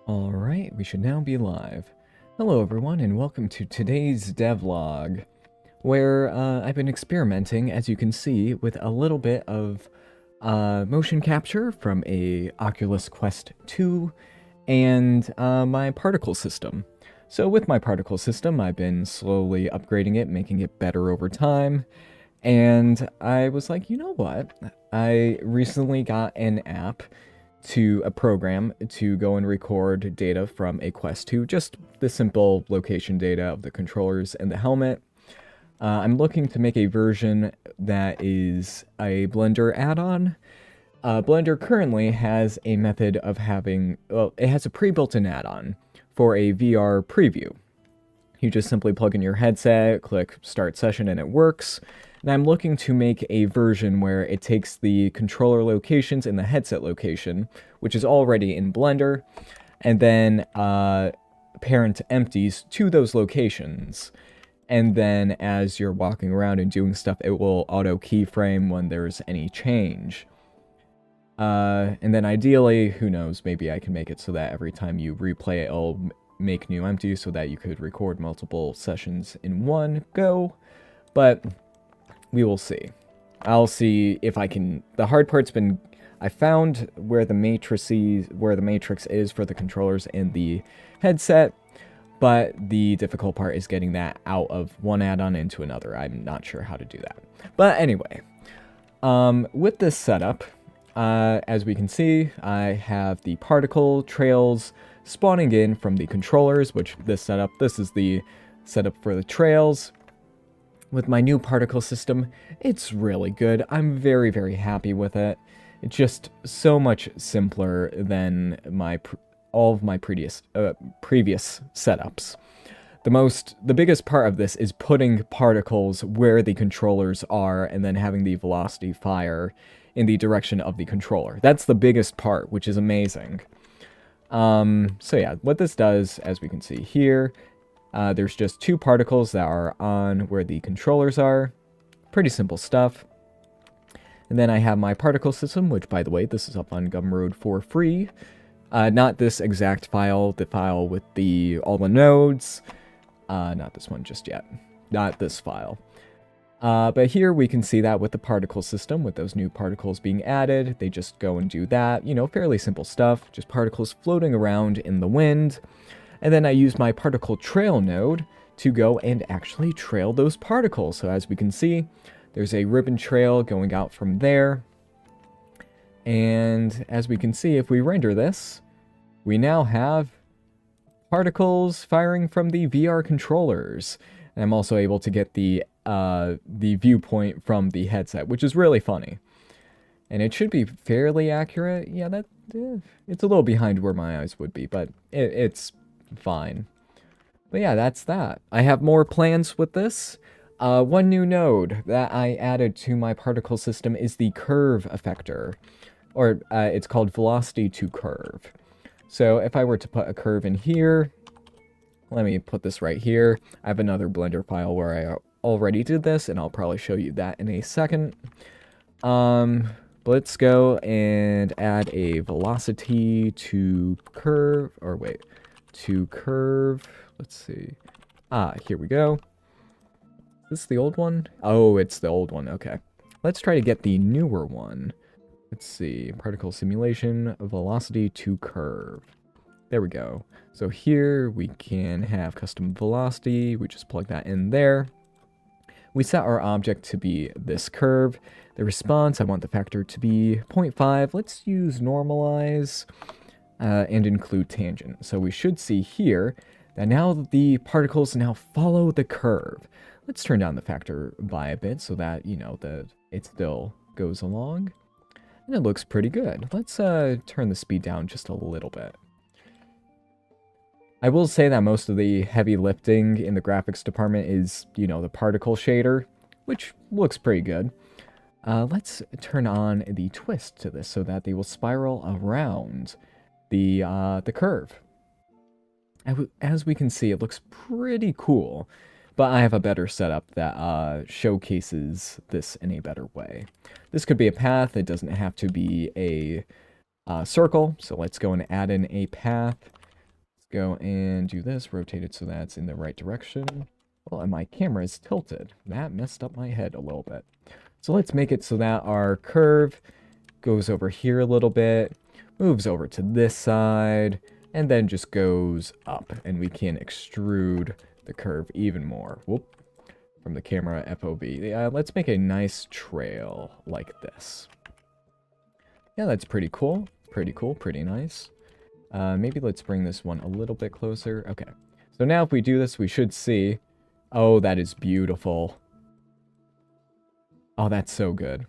Alright, we should now be live. Hello everyone, and welcome to today's devlog, where I've been experimenting, as you can see, with a little bit of motion capture from a Oculus Quest 2 and my particle system. So with my particle system, I've been slowly upgrading it, making it better over time, and I was like, you know what? I recently got an app to a program to go and record data from a Quest 2, just the simple location data of the controllers and the helmet. I'm looking to make a version that is a Blender add-on. Blender currently has a method of having, well, it has a pre-built-in add-on for a VR preview. You just simply plug in your headset, click start session, and it works. And I'm looking to make a version where it takes the controller locations and the headset location, which is already in Blender, and then parent empties to those locations. And then as you're walking around and doing stuff, it will auto keyframe when there's any change. And then ideally, who knows, maybe I can make it so that every time you replay it, it'll make new empties so that you could record multiple sessions in one go. But we will see. I'll see if I can. The hard part's been, I found where the matrix is for the controllers and the headset, but the difficult part is getting that out of one add-on into another. I'm not sure how to do that. But anyway, with this setup, as we can see, I have the particle trails spawning in from the controllers, which this is the setup for the trails. With my new particle system, it's really good. I'm very, very happy with it. It's just so much simpler than all of my previous setups. The biggest part of this is putting particles where the controllers are and then having the velocity fire in the direction of the controller. That's the biggest part, which is amazing. So yeah, what this does, as we can see here, there's just two particles that are on where the controllers are. Pretty simple stuff. And then I have my particle system, which, by the way, this is up on Gumroad for free. Not this exact file, the file with all the nodes. Not this one just yet. Not this file. But here we can see that with the particle system, with those new particles being added, they just go and do that. You know, fairly simple stuff, just particles floating around in the wind. And then I use my particle trail node to go and actually trail those particles. So as we can see, there's a ribbon trail going out from there. And as we can see, if we render this, we now have particles firing from the VR controllers. And I'm also able to get the viewpoint from the headset, which is really funny. And it should be fairly accurate. Yeah, it's a little behind where my eyes would be, but it's fine. But yeah, that's that. I have more plans with this. One new node that I added to my particle system is the curve effector, or it's called velocity to curve. So if I were to put a curve in here, let me put this right here. I have another Blender file where I already did this, and I'll probably show you that in a second. Let's go and add a velocity to curve, or wait, to curve. Let's see. Here we go. Is this the old one? Oh, it's the old one. Okay. Let's try to get the newer one. Let's see. Particle simulation, velocity to curve. There we go. So here we can have custom velocity. We just plug that in there. We set our object to be this curve. The response, I want the factor to be 0.5. Let's use normalize and include tangent. So we should see here that now the particles now follow the curve. Let's turn down the factor by a bit so that, you know, that it still goes along. And it looks pretty good. Let's turn the speed down just a little bit. I will say that most of the heavy lifting in the graphics department is, you know, the particle shader, which looks pretty good. Let's turn on the twist to this so that they will spiral around the curve. As we can see, it looks pretty cool, but I have a better setup that showcases this in a better way. This could be a path. It doesn't have to be a circle, so let's go and add in a path. go and do this, rotate it so that's in the right direction. Well, and my camera is tilted. That messed up my head a little bit. So let's make it so that our curve goes over here a little bit, moves over to this side, and then just goes up, and we can extrude the curve even more. Whoop. From the camera FOV. Let's make a nice trail like this. Yeah, that's pretty cool. Pretty cool, pretty nice. Maybe let's bring this one a little bit closer. Okay. So now if we do this, we should see... Oh, that is beautiful. Oh, that's so good.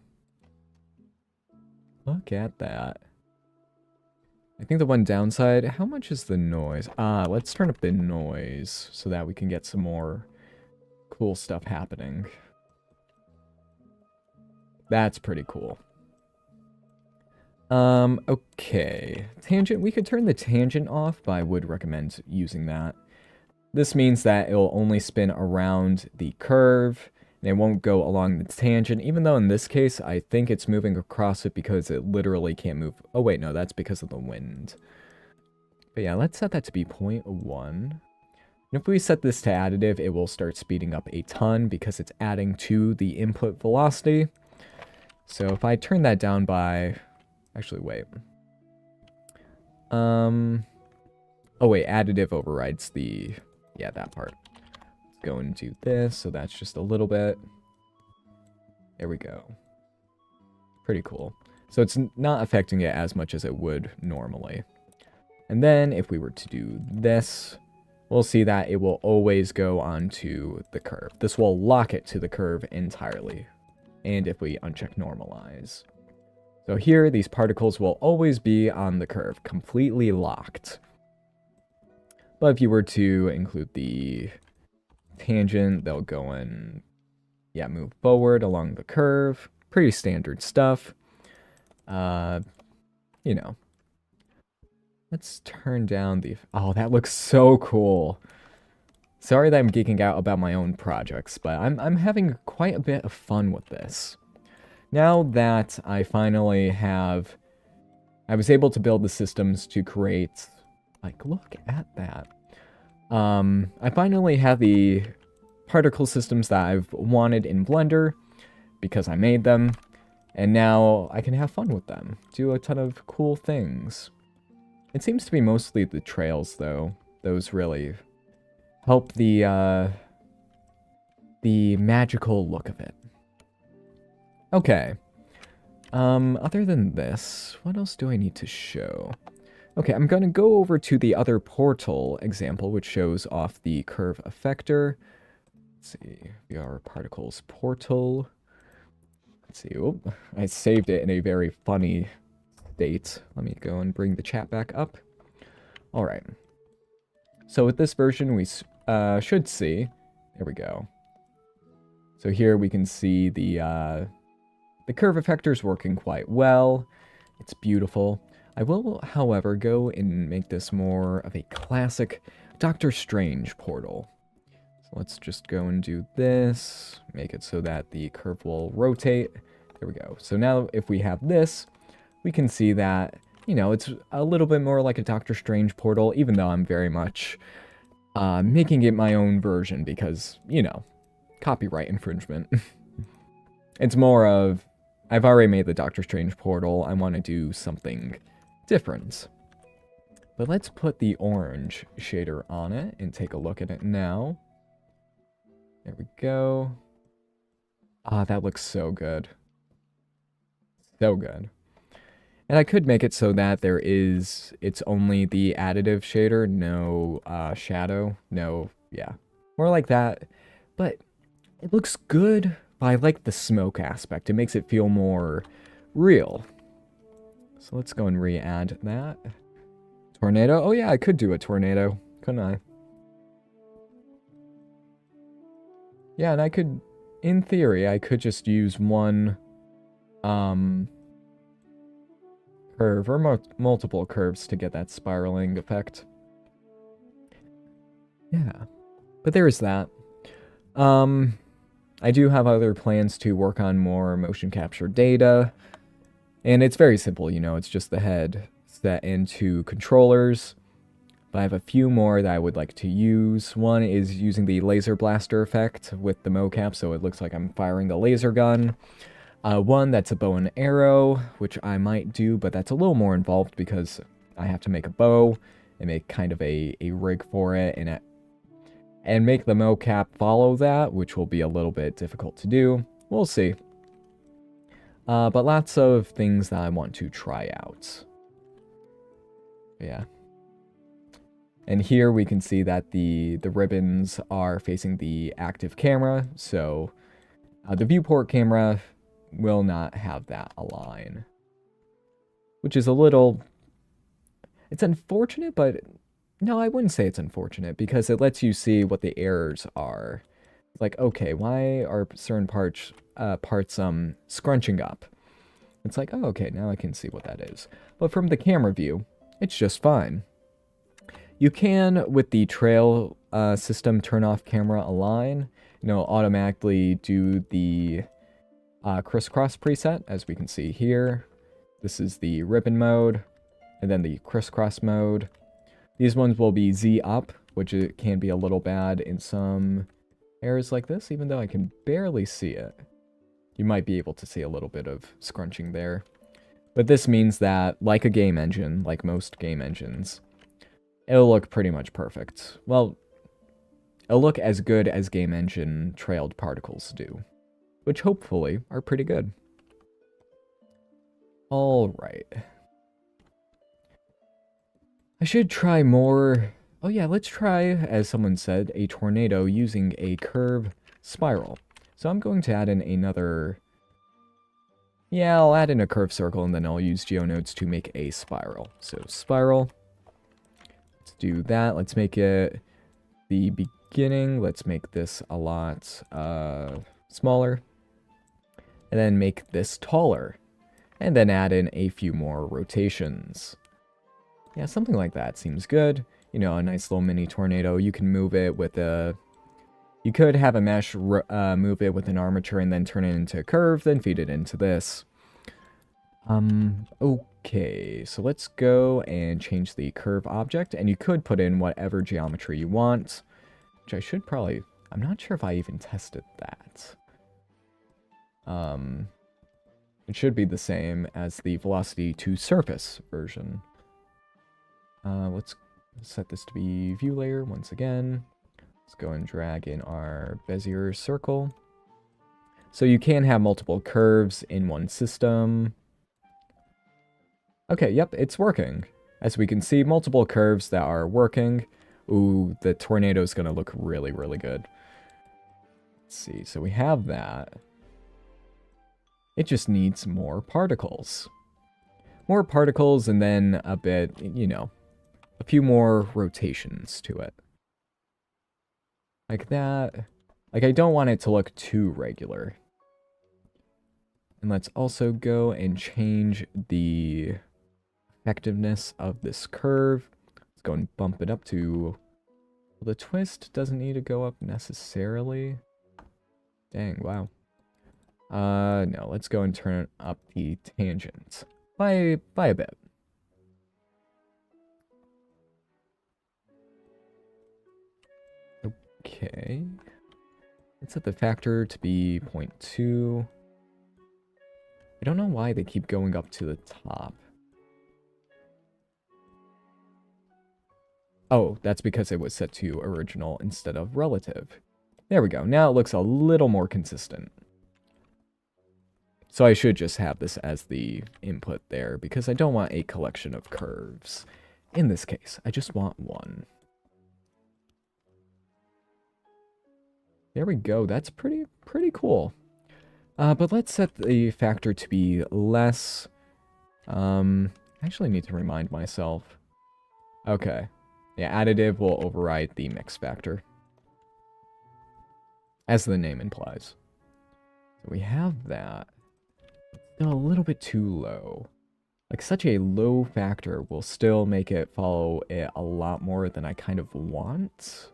Look at that. I think the one downside... How much is the noise? Let's turn up the noise so that we can get some more cool stuff happening. That's pretty cool. Okay. Tangent, we could turn the tangent off, but I would recommend using that. This means that it'll only spin around the curve, and it won't go along the tangent, even though in this case, I think it's moving across it because it literally can't move. Oh wait, no, that's because of the wind. But yeah, let's set that to be 0.1. And if we set this to additive, it will start speeding up a ton because it's adding to the input velocity. So if I turn that down by... Actually, wait. Oh wait, additive overrides the... Yeah, that part. Let's go and do this, so that's just a little bit. There we go. Pretty cool. So it's not affecting it as much as it would normally. And then if we were to do this, we'll see that it will always go onto the curve. This will lock it to the curve entirely. And if we uncheck normalize. So here, these particles will always be on the curve, completely locked. But if you were to include the tangent, they'll go and, yeah, move forward along the curve. Pretty standard stuff. You know. Let's turn down the... Oh, that looks so cool. Sorry that I'm geeking out about my own projects, but I'm having quite a bit of fun with this. Now that I finally have... I was able to build the systems to create... Like, look at that. I finally have the particle systems that I've wanted in Blender because I made them, and now I can have fun with them. Do a ton of cool things. It seems to be mostly the trails, though. Those really help the magical look of it. Okay. Other than this, what else do I need to show? Okay, I'm going to go over to the other portal example, which shows off the curve effector. Let's see, VR particles portal. Let's see, oh, I saved it in a very funny state. Let me go and bring the chat back up. All right. So with this version, we should see, there we go. So here we can see the curve effector is working quite well. It's beautiful. I will, however, go and make this more of a classic Doctor Strange portal. So let's just go and do this, make it so that the curve will rotate. There we go. So now if we have this, we can see that, you know, it's a little bit more like a Doctor Strange portal, even though I'm very much making it my own version because, you know, copyright infringement. It's more of, I've already made the Doctor Strange portal, I want to do something different. But let's put the orange shader on it and take a look at it now. There we go. Ah, that looks so good. So good. And I could make it so that it's only the additive shader, no shadow, no, yeah. More like that. But it looks good, but I like the smoke aspect. It makes it feel more real. So let's go and re-add that. Tornado? Oh yeah, I could do a tornado, couldn't I? Yeah, and I could, in theory, I could just use one curve or multiple curves to get that spiraling effect. Yeah, but there's that. I do have other plans to work on more motion capture data. And it's very simple, you know, it's just the head set into controllers. but I have a few more that I would like to use. One is using the laser blaster effect with the mocap, so it looks like I'm firing a laser gun. One that's a bow and arrow, which I might do, but that's a little more involved because I have to make a bow and make kind of a rig for it, and make the mocap follow that, which will be a little bit difficult to do. We'll see. But lots of things that I want to try out. Yeah. And here we can see that the ribbons are facing the active camera, so the viewport camera will not have that align. Which is a little... It's unfortunate, but... No, I wouldn't say it's unfortunate, because it lets you see what the errors are. Like, okay, why are certain parts scrunching up? It's like, oh, okay, now I can see what that is. But from the camera view, it's just fine. You can, with the trail system, turn off camera align. Automatically do the crisscross preset, as we can see here. This is the ribbon mode, and then the crisscross mode. These ones will be Z up, which it can be a little bad in some areas like this, even though I can barely see it. You might be able to see a little bit of scrunching there. But this means that, like a game engine, like most game engines, it'll look pretty much perfect. Well, it'll look as good as game engine trailed particles do, which hopefully are pretty good. Alright. I should try more... Oh yeah, let's try, as someone said, a tornado using a curve spiral. So I'm going to add in another... Yeah, I'll add in a curve circle, and then I'll use geonodes to make a spiral. So spiral. Let's do that. Let's make it the beginning. Let's make this a lot smaller. And then make this taller. And then add in a few more rotations. Yeah, something like that seems good. A nice little mini tornado. You can move it with a... You could have a mesh move it with an armature and then turn it into a curve, then feed it into this. Okay, so let's go and change the curve object, and you could put in whatever geometry you want, which I should probably... I'm not sure if I even tested that. It should be the same as the velocity to surface version. Let's set this to be view layer once again. Let's go and drag in our Bezier circle. So you can have multiple curves in one system. Okay, yep, it's working. As we can see, multiple curves that are working. Ooh, the tornado's gonna look really, really good. Let's see, so we have that. It just needs more particles. More particles and then a bit, a few more rotations to it. Like that. Like, I don't want it to look too regular. And let's also go and change the effectiveness of this curve. Let's go and bump it up to... Well, the twist doesn't need to go up necessarily. Dang, wow. No, let's go and turn up the tangent by a bit. Okay. Let's set the factor to be 0.2. I don't know why they keep going up to the top. Oh, that's because it was set to original instead of relative. There we go. Now it looks a little more consistent. So I should just have this as the input there, because I don't want a collection of curves. In this case, I just want one. There we go. That's pretty cool. But let's set the factor to be less. I actually need to remind myself. Okay. Yeah, additive will override the mix factor, as the name implies. So we have that. Still a little bit too low. Like, such a low factor will still make it follow it a lot more than I kind of want.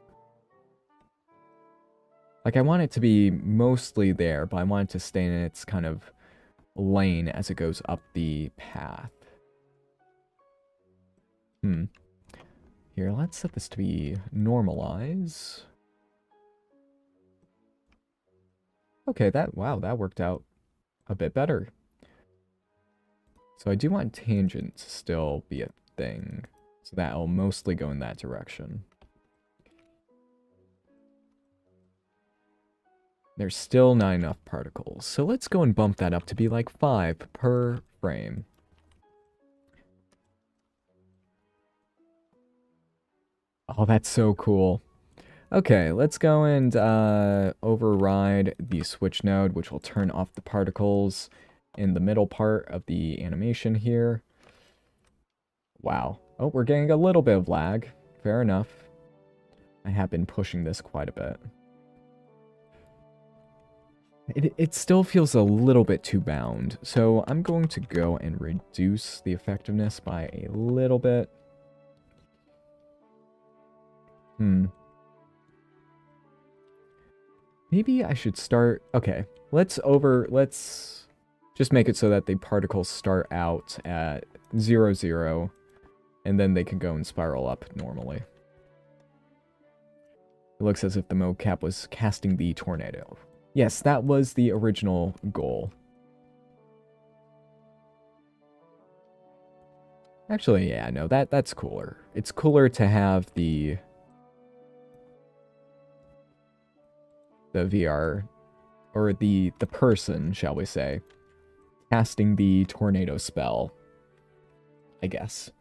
Like, I want it to be mostly there, but I want it to stay in its kind of lane as it goes up the path. Here, let's set this to be normalize. Okay, wow, that worked out a bit better. So I do want tangent to still be a thing. So that'll mostly go in that direction. There's still not enough particles. So let's go and bump that up to be like 5 per frame. Oh, that's so cool. Okay, let's go and override the switch node, which will turn off the particles in the middle part of the animation here. Wow. Oh, we're getting a little bit of lag. Fair enough. I have been pushing this quite a bit. It still feels a little bit too bound, so I'm going to go and reduce the effectiveness by a little bit. Maybe I should start... Okay, let's just make it so that the particles start out at 0, 0, and then they can go and spiral up normally. It looks as if the mocap was casting the tornado. Yes, that was the original goal. Actually, yeah, no, that's cooler. It's cooler to have the VR, or the person, shall we say, casting the tornado spell, I guess.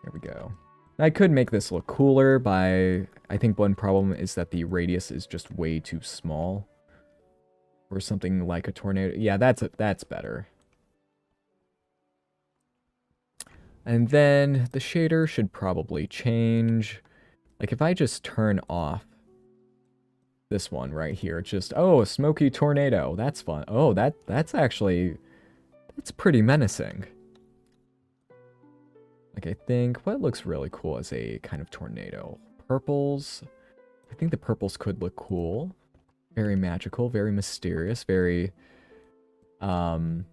There we go. I could make this look cooler by... I think one problem is that the radius is just way too small. Or something like a tornado. Yeah, that's better. And then the shader should probably change. Like if I just turn off this one right here, it's just, oh, a smoky tornado. That's fun. Oh, that's actually... That's pretty menacing. Like, I think what looks really cool is a kind of tornado. Purples. I think the purples could look cool. Very magical, very mysterious, very... Wow,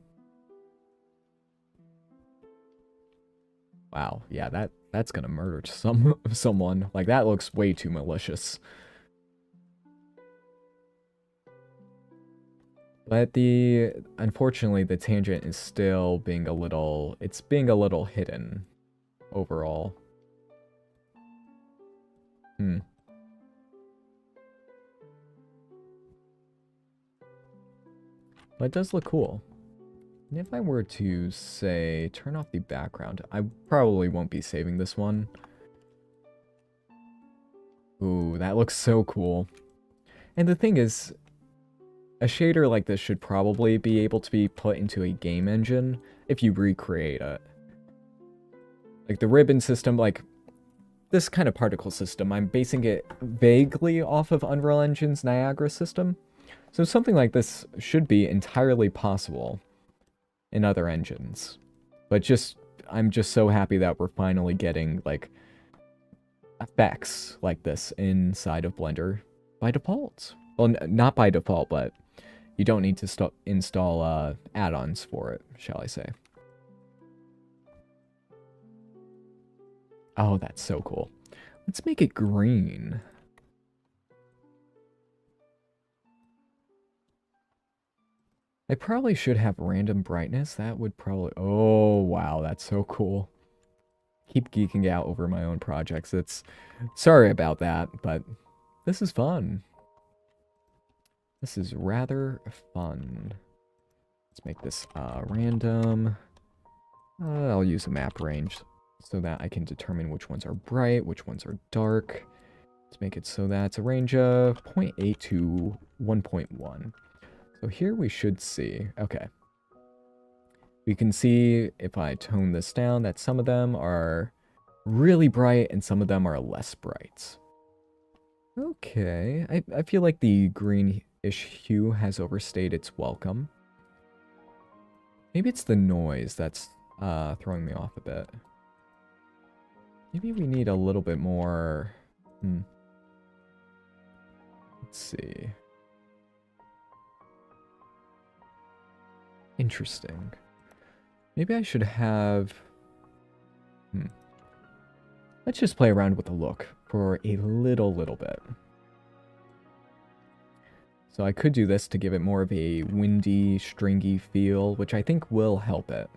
yeah, that's gonna murder someone. Like, that looks way too malicious. But unfortunately, the tangent is still being a little... It's being a little hidden overall. But it does look cool. And if I were to, say, turn off the background, I probably won't be saving this one. Ooh, that looks so cool. And the thing is, a shader like this should probably be able to be put into a game engine if you recreate it. Like the ribbon system, like this kind of particle system, I'm basing it vaguely off of Unreal Engine's Niagara system. So something like this should be entirely possible in other engines. But I'm just so happy that we're finally getting, like, effects like this inside of Blender by default. Well, not by default, but you don't need to install add-ons for it, shall I say. Oh, that's so cool. Let's make it green. I probably should have random brightness. That would probably... Oh, wow, that's so cool. Keep geeking out over my own projects. Sorry about that, but this is fun. This is rather fun. Let's make this random. I'll use a map range so that I can determine which ones are bright, which ones are dark. Let's make it so that it's a range of 0.8 to 1.1. So here we should see, okay. We can see, if I tone this down, that some of them are really bright and some of them are less bright. Okay, I feel like the greenish hue has overstayed its welcome. Maybe it's the noise that's throwing me off a bit. Maybe we need a little bit more... Let's see. Interesting. Maybe I should have... Let's just play around with the look for a little bit. So I could do this to give it more of a windy, stringy feel, which I think will help it.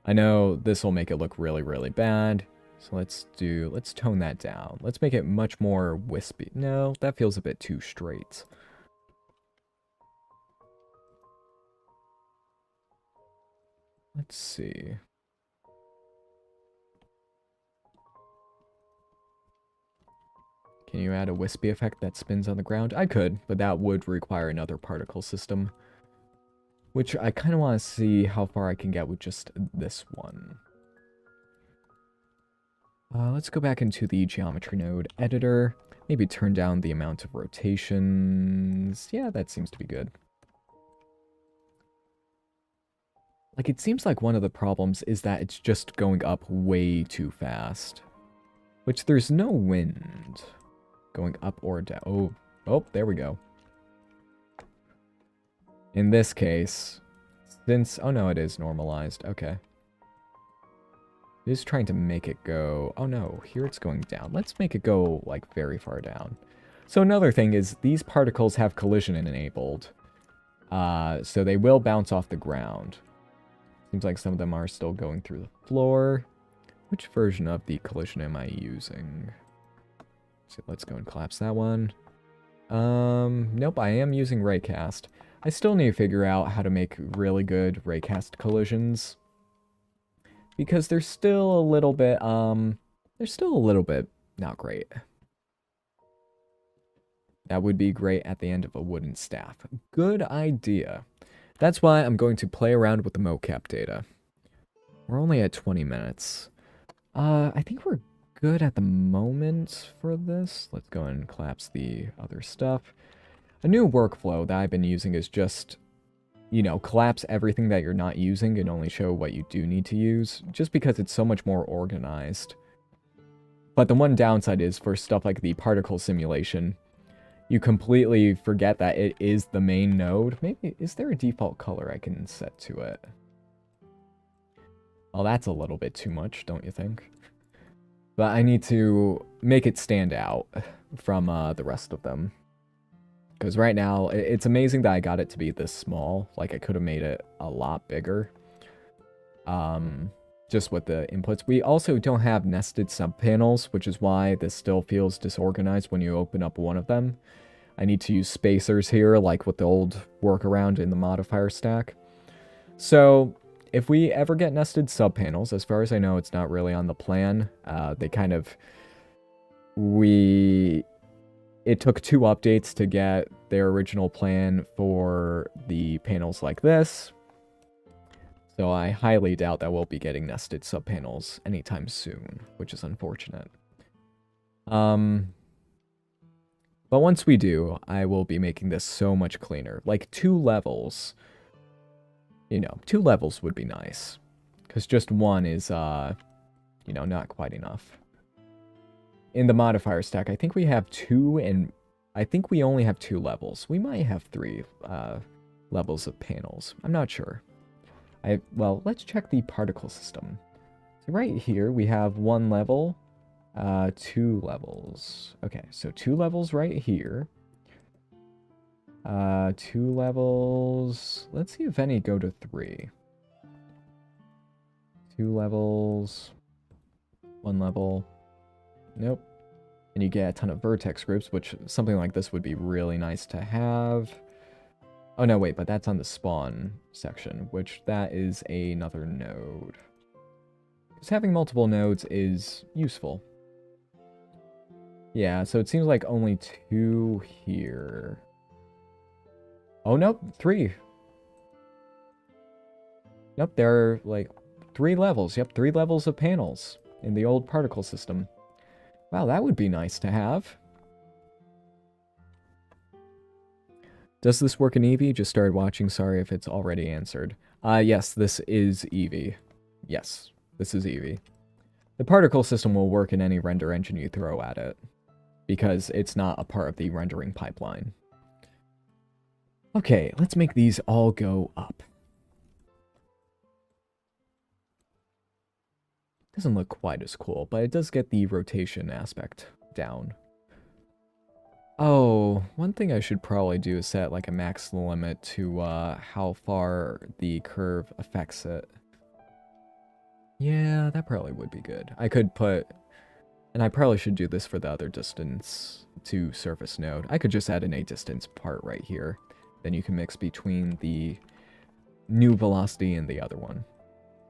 I know this will make it look really bad. So let's tone that down. Let's make it much more wispy. No, that feels a bit too straight. Let's see. Can you add a wispy effect that spins on the ground? I could, but that would require another particle system. Which I kind of want to see how far I can get with just this one. Let's go back into the geometry node editor. Maybe turn down the amount of rotations. Yeah, that seems to be good. Like, it seems like one of the problems is that it's just going up way too fast. Which there's no wind going up or down. Oh, there we go. In this case, since... Oh no, it is normalized. Okay. It is trying to make it go... Oh no, here it's going down. Let's make it go, like, very far down. So another thing is, these particles have collision enabled. So they will bounce off the ground. Seems like some of them are still going through the floor. Which version of the collision am I using? So let's go and collapse that one. Nope, I am using raycast. I still need to figure out how to make really good raycast collisions. Because they're still a little bit, not great. That would be great at the end of a wooden staff. Good idea. That's why I'm going to play around with the mocap data. We're only at 20 minutes. I think we're good at the moment for this. Let's go and collapse the other stuff. A new workflow that I've been using is just, you know, collapse everything that you're not using and only show what you do need to use, just because it's so much more organized. But the one downside is for stuff like the particle simulation, you completely forget that it is the main node. Maybe, is there a default color I can set to it? Well, that's a little bit too much, don't you think? But I need to make it stand out from the rest of them. Because right now, it's amazing that I got it to be this small. Like, I could have made it a lot bigger. Just with the inputs. We also don't have nested subpanels, which is why this still feels disorganized when you open up one of them. I need to use spacers here, like with the old workaround in the modifier stack. So, if we ever get nested subpanels, as far as I know, it's not really on the plan. They kind of... It took 2 updates to get their original plan for the panels like this. So I highly doubt that we'll be getting nested subpanels anytime soon, which is unfortunate. But once we do, I will be making this so much cleaner. Like 2 levels. You know, 2 levels would be nice. Because just 1 is, you know, not quite enough. In the modifier stack, I think we have 2, and I think we only have 2 levels. We might have 3 levels of panels. I'm not sure. Well, let's check the particle system. So right here, we have 1 level, 2 levels. Okay, so 2 levels right here. 2 levels. Let's see if any go to 3. 2 levels. 1 level. Nope. And you get a ton of vertex groups, which something like this would be really nice to have. Oh no, wait, but that's on the spawn section, which that is another node. Because having multiple nodes is useful. Yeah, so it seems like only 2 here. Oh, nope, 3. Nope, there are, like, 3 levels. Yep, 3 levels of panels in the old particle system. Wow, that would be nice to have. Does this work in Eevee? Just started watching, sorry if it's already answered. Yes, this is Eevee. Yes, this is Eevee. The particle system will work in any render engine you throw at it, because it's not a part of the rendering pipeline. Okay, let's make these all go up. Doesn't look quite as cool, but it does get the rotation aspect down. Oh, one thing I should probably do is set like a max limit to how far the curve affects it. Yeah, that probably would be good. I could put, and I probably should do this for the other distance to surface node. I could just add an 8 distance part right here. Then you can mix between the new velocity and the other one.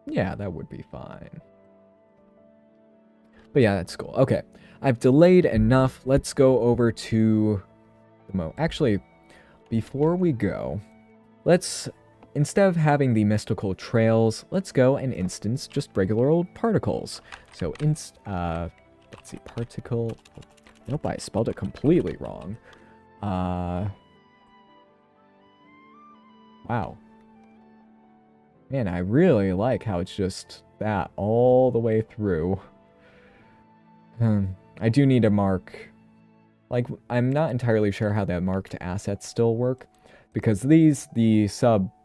Yeah, that would be fine. But yeah, that's cool. Okay, I've delayed enough. Let's go over to the Actually, before we go, let's, instead of having the mystical trails, let's go and instance just regular old particles. So, let's see, particle, nope, I spelled it completely wrong. Wow. Man, I really like how it's just that all the way through. I do need to mark, like, I'm not entirely sure how that marked assets still work, because these subgroups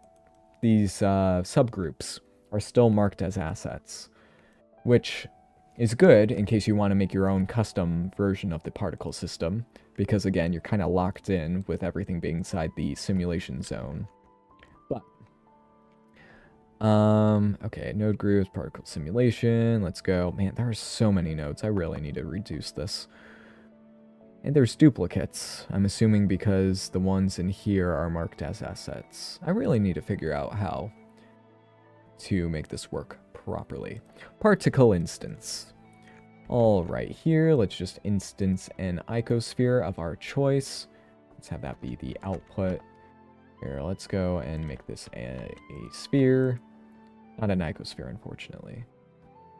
are still marked as assets, which is good in case you want to make your own custom version of the particle system, because again, you're kind of locked in with everything being inside the simulation zone. But, okay, node groups, particle simulation, let's go. Man, there are so many nodes, I really need to reduce this. And there's duplicates, I'm assuming because the ones in here are marked as assets. I really need to figure out how to make this work properly. Particle instance. All right, here, let's just instance an icosphere of our choice. Let's have that be the output. Here, let's go and make this a sphere. Not an icosphere, unfortunately.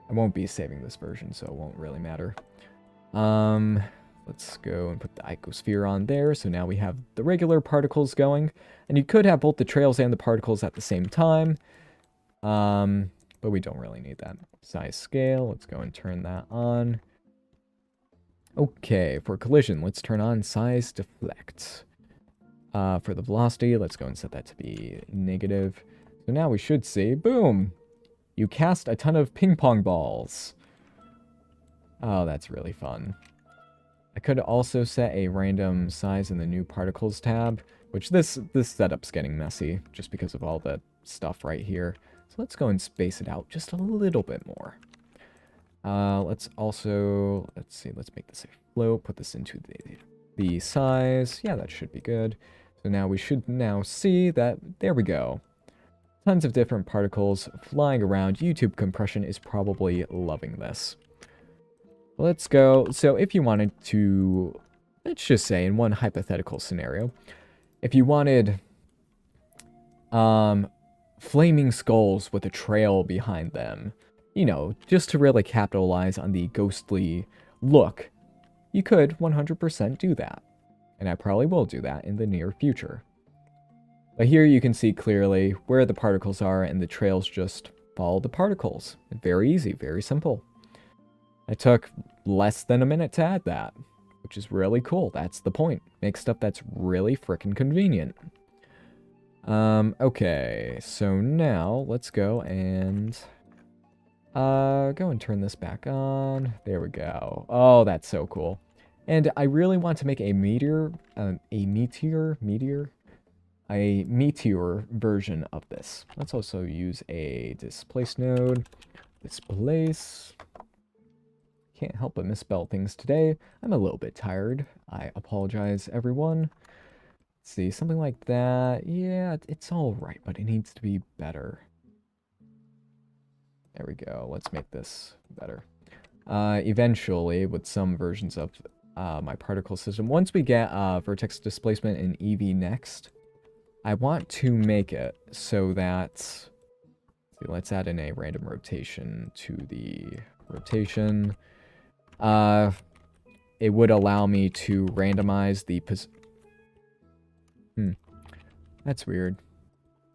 I won't be saving this version, so it won't really matter. Let's go and put the icosphere on there. So now we have the regular particles going. And you could have both the trails and the particles at the same time. But we don't really need that. Size scale, let's go and turn that on. Okay, for collision, let's turn on size deflect. For the velocity, let's go and set that to be negative. So now we should see, boom! You cast a ton of ping pong balls. Oh, that's really fun. I could also set a random size in the new particles tab, which this setup's getting messy just because of all the stuff right here. So let's go and space it out just a little bit more. Let's also, let's make this a float, put this into the size. Yeah, that should be good. So now we should now see that, there we go. Tons of different particles flying around. YouTube compression is probably loving this. Let's go. So if you wanted to, let's just say in one hypothetical scenario, if you wanted flaming skulls with a trail behind them, you know, just to really capitalize on the ghostly look, you could 100% do that. And I probably will do that in the near future. But here you can see clearly where the particles are, and the trails just follow the particles. Very easy, very simple. It took less than a minute to add that, which is really cool. That's the point. Make stuff that's really frickin' convenient. Okay, so now let's go and turn this back on. There we go. Oh, that's so cool. And I really want to make a meteor version of this. Let's also use a displace node. Displace. Can't help but misspell things today. I'm a little bit tired. I apologize, everyone. Let's see, something like that. Yeah, it's all right, but it needs to be better. There we go. Let's make this better. Eventually, with some versions of my particle system, once we get vertex displacement in EV next, I want to make it so that, let's add in a random rotation to the rotation. It would allow me to randomize the that's weird.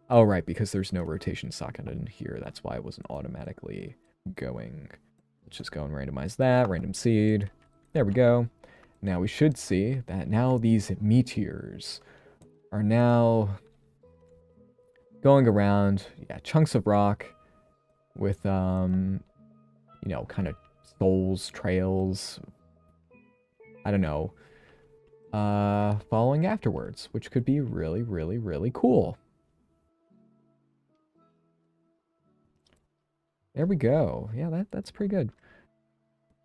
Oh, right, because there's no rotation socket in here. That's why it wasn't automatically going. Let's just go and randomize that. Random seed. There we go. Now we should see that now these meteors are now going around, yeah, chunks of rock with, you know, kind of souls, trails, I don't know, following afterwards, which could be really, really, really cool. There we go. Yeah, that's pretty good.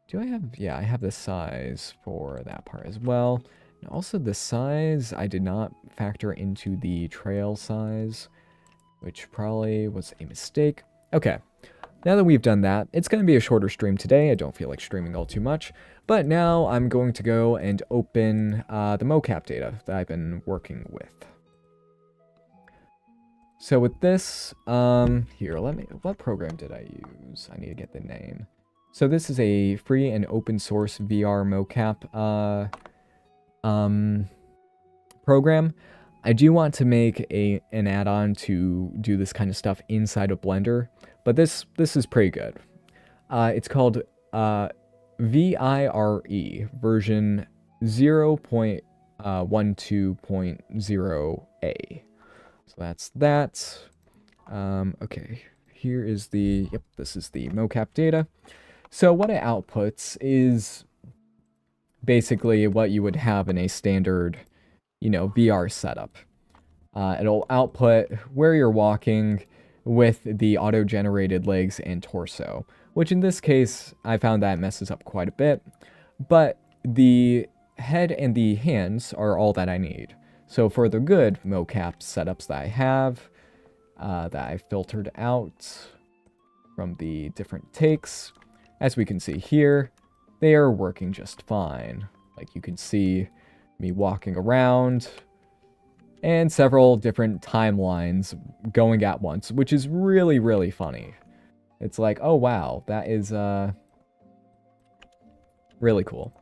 Do I have... Yeah, I have the size for that part as well. And also the size, I did not factor into the trail size, which probably was a mistake. Okay, now that we've done that, it's going to be a shorter stream today. I don't feel like streaming all too much. But now I'm going to go and open the mocap data that I've been working with. So with this, here, what program did I use? I need to get the name. So this is a free and open source VR mocap program. I do want to make an add-on to do this kind of stuff inside of Blender, but this is pretty good. It's called VIRE version 0.12.0A. So that's that. Okay, here is the, yep, this is the mocap data. So what it outputs is basically what you would have in a standard, you know, VR setup. It'll output where you're walking with the auto-generated legs and torso, which in this case, I found that messes up quite a bit, but the head and the hands are all that I need. So for the good mocap setups that I have, that I filtered out from the different takes, as we can see here, they are working just fine. Like you can see me walking around and several different timelines going at once, which is really, really funny. It's like, oh wow, that is really cool.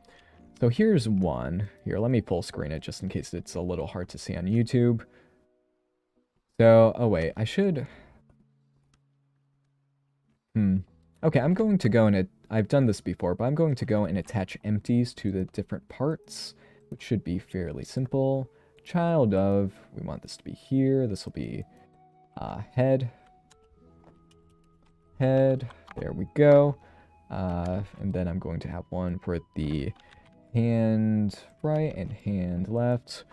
So here's one. Here, let me full screen it just in case it's a little hard to see on YouTube. So, oh wait, I should... Okay, I'm going to go and... I've done this before, but I'm going to go and attach empties to the different parts, which should be fairly simple. Child of... We want this to be here. This will be head. Head. There we go. And then I'm going to have one for the hand right and hand left.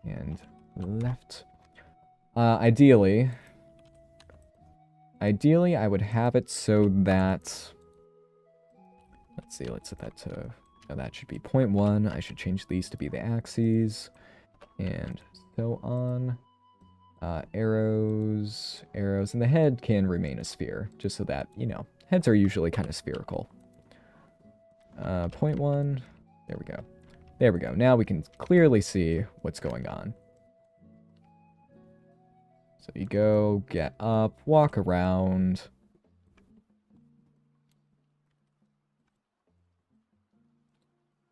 And left. Ideally, I would have it so that... Let's see, let's set that to... Now that should be 0.1. I should change these to be the axes. And so on. Arrows, and the head can remain a sphere, just so that, you know, heads are usually kind of spherical. 0.1, there we go. There we go, now we can clearly see what's going on. So you go, get up, walk around.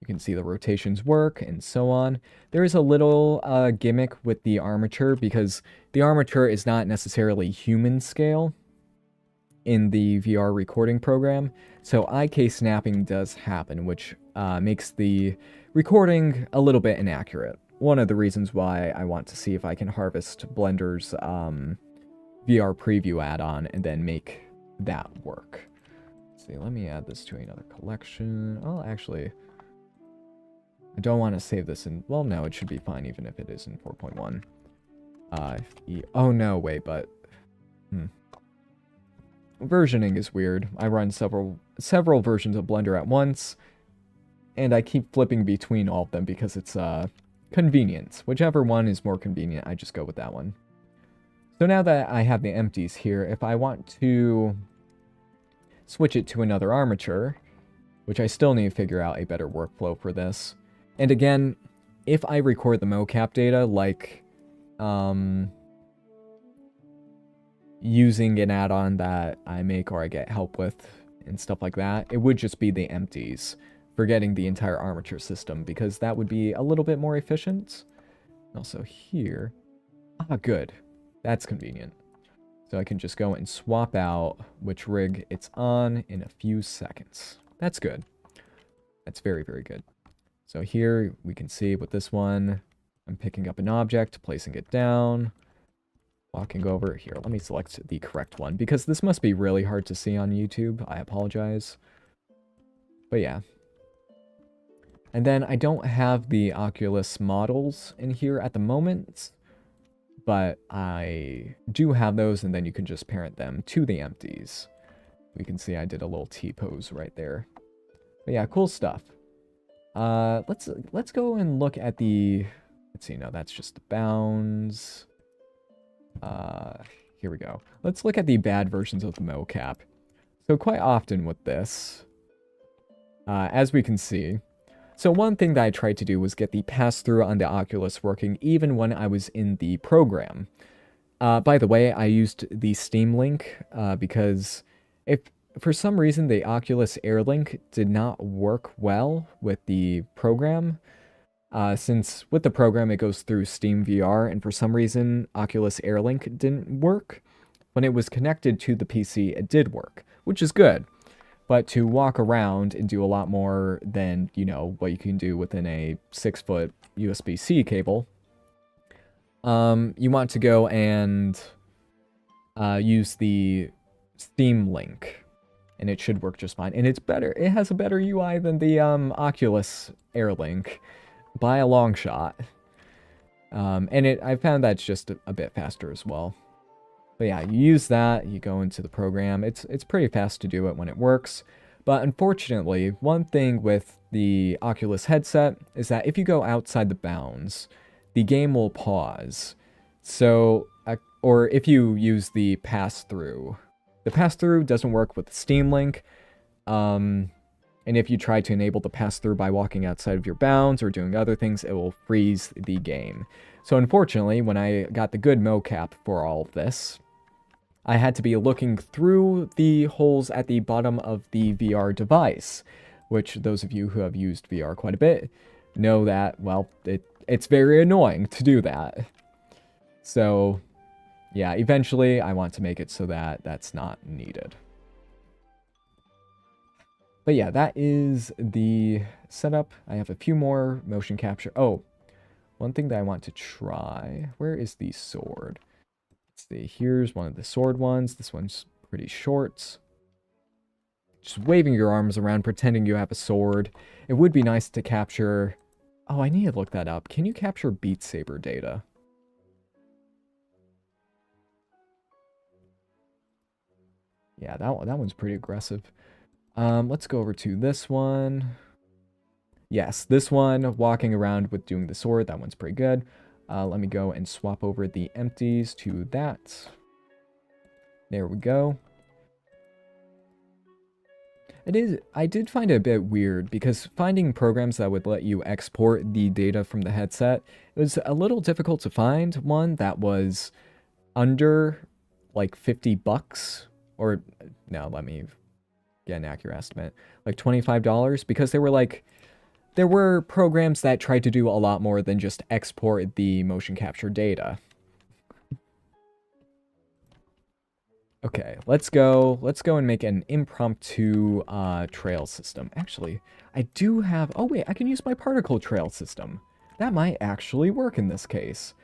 You can see the rotations work, and so on. There is a little gimmick with the armature, because the armature is not necessarily human scale in the VR recording program, so IK snapping does happen, which makes the recording a little bit inaccurate. One of the reasons why I want to see if I can harvest Blender's VR preview add-on and then make that work. Let's see, let me add this to another collection. Oh, actually... I don't want to save this in... Well, no, it should be fine even if it is in 4.1. Oh, no, wait, but... Versioning is weird. I run several versions of Blender at once, and I keep flipping between all of them because it's convenient. Whichever one is more convenient, I just go with that one. So now that I have the empties here, if I want to switch it to another armature, which I still need to figure out a better workflow for this... And again, if I record the mocap data, like, using an add-on that I make or I get help with and stuff like that, it would just be the empties, forgetting the entire armature system, because that would be a little bit more efficient. Also here, good, that's convenient. So I can just go and swap out which rig it's on in a few seconds. That's good. That's very, very good. So here we can see with this one, I'm picking up an object, placing it down. walking over here. Let me select the correct one because this must be really hard to see on YouTube. I apologize. But yeah. And then I don't have the Oculus models in here at the moment, but I do have those, and then you can just parent them to the empties. We can see I did a little T-pose right there. But yeah, cool stuff. Let's go and look at the... Let's see, no, that's just the bounds. Here we go. Let's look at the bad versions of the mocap. So quite often with this, as we can see, so one thing that I tried to do was get the pass-through on the Oculus working even when I was in the program. By the way, I used the Steam Link because if for some reason the Oculus Air Link did not work well with the program, since with the program it goes through Steam VR, and for some reason Oculus Air Link didn't work. When it was connected to the PC, it did work, which is good. But to walk around and do a lot more than, you know, what you can do within a 6-foot USB-C cable, you want to go and use the Steam Link, and it should work just fine. And it's better. It has a better UI than the Oculus Air Link by a long shot. And I found that's just a bit faster as well. But yeah, you use that, you go into the program. It's pretty fast to do it when it works. But unfortunately, one thing with the Oculus headset is that if you go outside the bounds, the game will pause. So, or if you use the pass-through. The pass-through doesn't work with the Steam Link. And if you try to enable the pass-through by walking outside of your bounds or doing other things, it will freeze the game. So unfortunately, when I got the good mocap for all of this, I had to be looking through the holes at the bottom of the VR device, which those of you who have used VR quite a bit know that, well, it's very annoying to do that. So, yeah, eventually I want to make it so that that's not needed. But yeah, that is the setup. I have a few more motion capture. Oh, one thing that I want to try. Where is the sword? Let's see. Here's one of the sword ones. This one's pretty short. Just waving your arms around, pretending you have a sword. It would be nice to capture... Oh, I need to look that up. Can you capture Beat Saber data? Yeah, that one's pretty aggressive. Let's go over to this one. Yes, this one, walking around with doing the sword, that one's pretty good. Let me go and swap over the empties to that. There we go. I did find it a bit weird because finding programs that would let you export the data from the headset, it was a little difficult to find one that was under like 50 bucks, or no, let me get an accurate estimate, like $25, because there were programs that tried to do a lot more than just export the motion capture data. Okay, let's go and make an impromptu trail system. Actually, I do have... Oh wait, I can use my particle trail system. That might actually work in this case.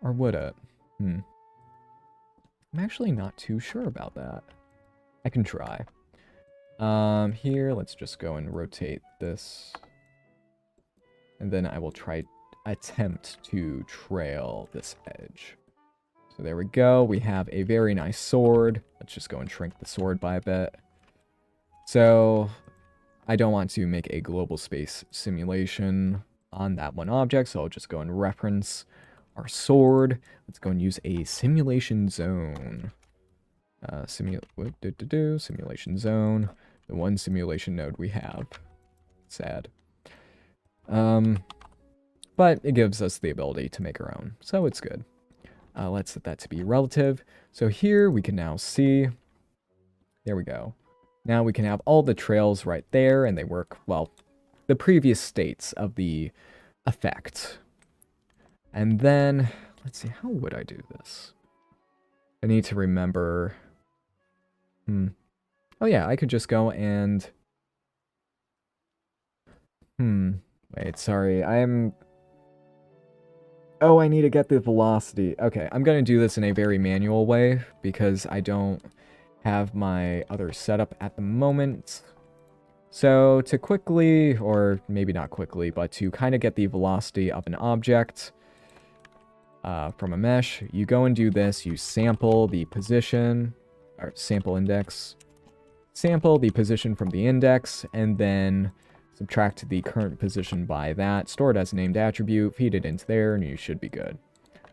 Or would it? I'm actually not too sure about that. I can try. Here, let's just go and rotate this. And then I will attempt to trail this edge. So there we go. We have a very nice sword. Let's just go and shrink the sword by a bit. So I don't want to make a global space simulation on that one object, so I'll just go and reference our sword. Let's go and use a simulation zone. Simulation zone. The one simulation node we have. Sad. But it gives us the ability to make our own, so it's good. Let's set that to be relative. So here we can now see, there we go. Now we can have all the trails right there, and they work, well, the previous states of the effect. And then, let's see, how would I do this? I need to remember, oh yeah, I could just go and, wait, sorry, Oh, I need to get the velocity. Okay, I'm going to do this in a very manual way because I don't have my other setup at the moment. So to quickly, or maybe not quickly, but to kind of get the velocity of an object from a mesh, you go and do this. You sample the position, or sample index, sample the position from the index, and then subtract the current position by that, store it as a named attribute, feed it into there, and you should be good.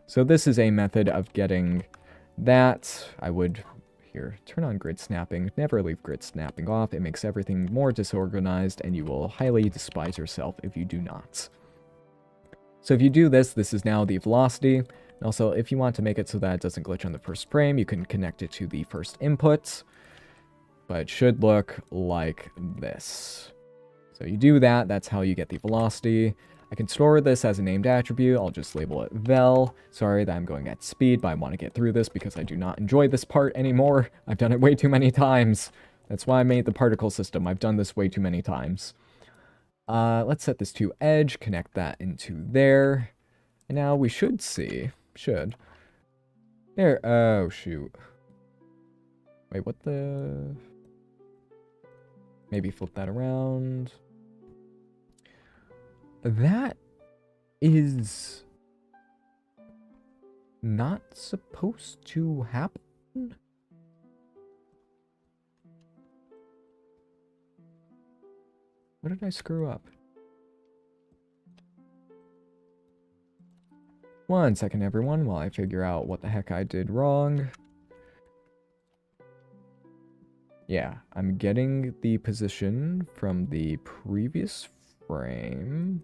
So this is a method of getting that. I would, here, turn on grid snapping. Never leave grid snapping off. It makes everything more disorganized, and you will highly despise yourself if you do not. So if you do this, this is now the velocity. And also, if you want to make it so that it doesn't glitch on the first frame, you can connect it to the first input. But it should look like this. So you do that, that's how you get the velocity. I can store this as a named attribute, I'll just label it vel. Sorry that I'm going at speed, but I want to get through this because I do not enjoy this part anymore. I've done it way too many times. That's why I made the particle system, I've done this way too many times. Let's set this to edge, connect that into there. And now we should see, there, oh shoot. Wait, what the... Maybe flip that around. That is not supposed to happen. What did I screw up? 1 second, everyone, while I figure out what the heck I did wrong. Yeah, I'm getting the position from the previous frame.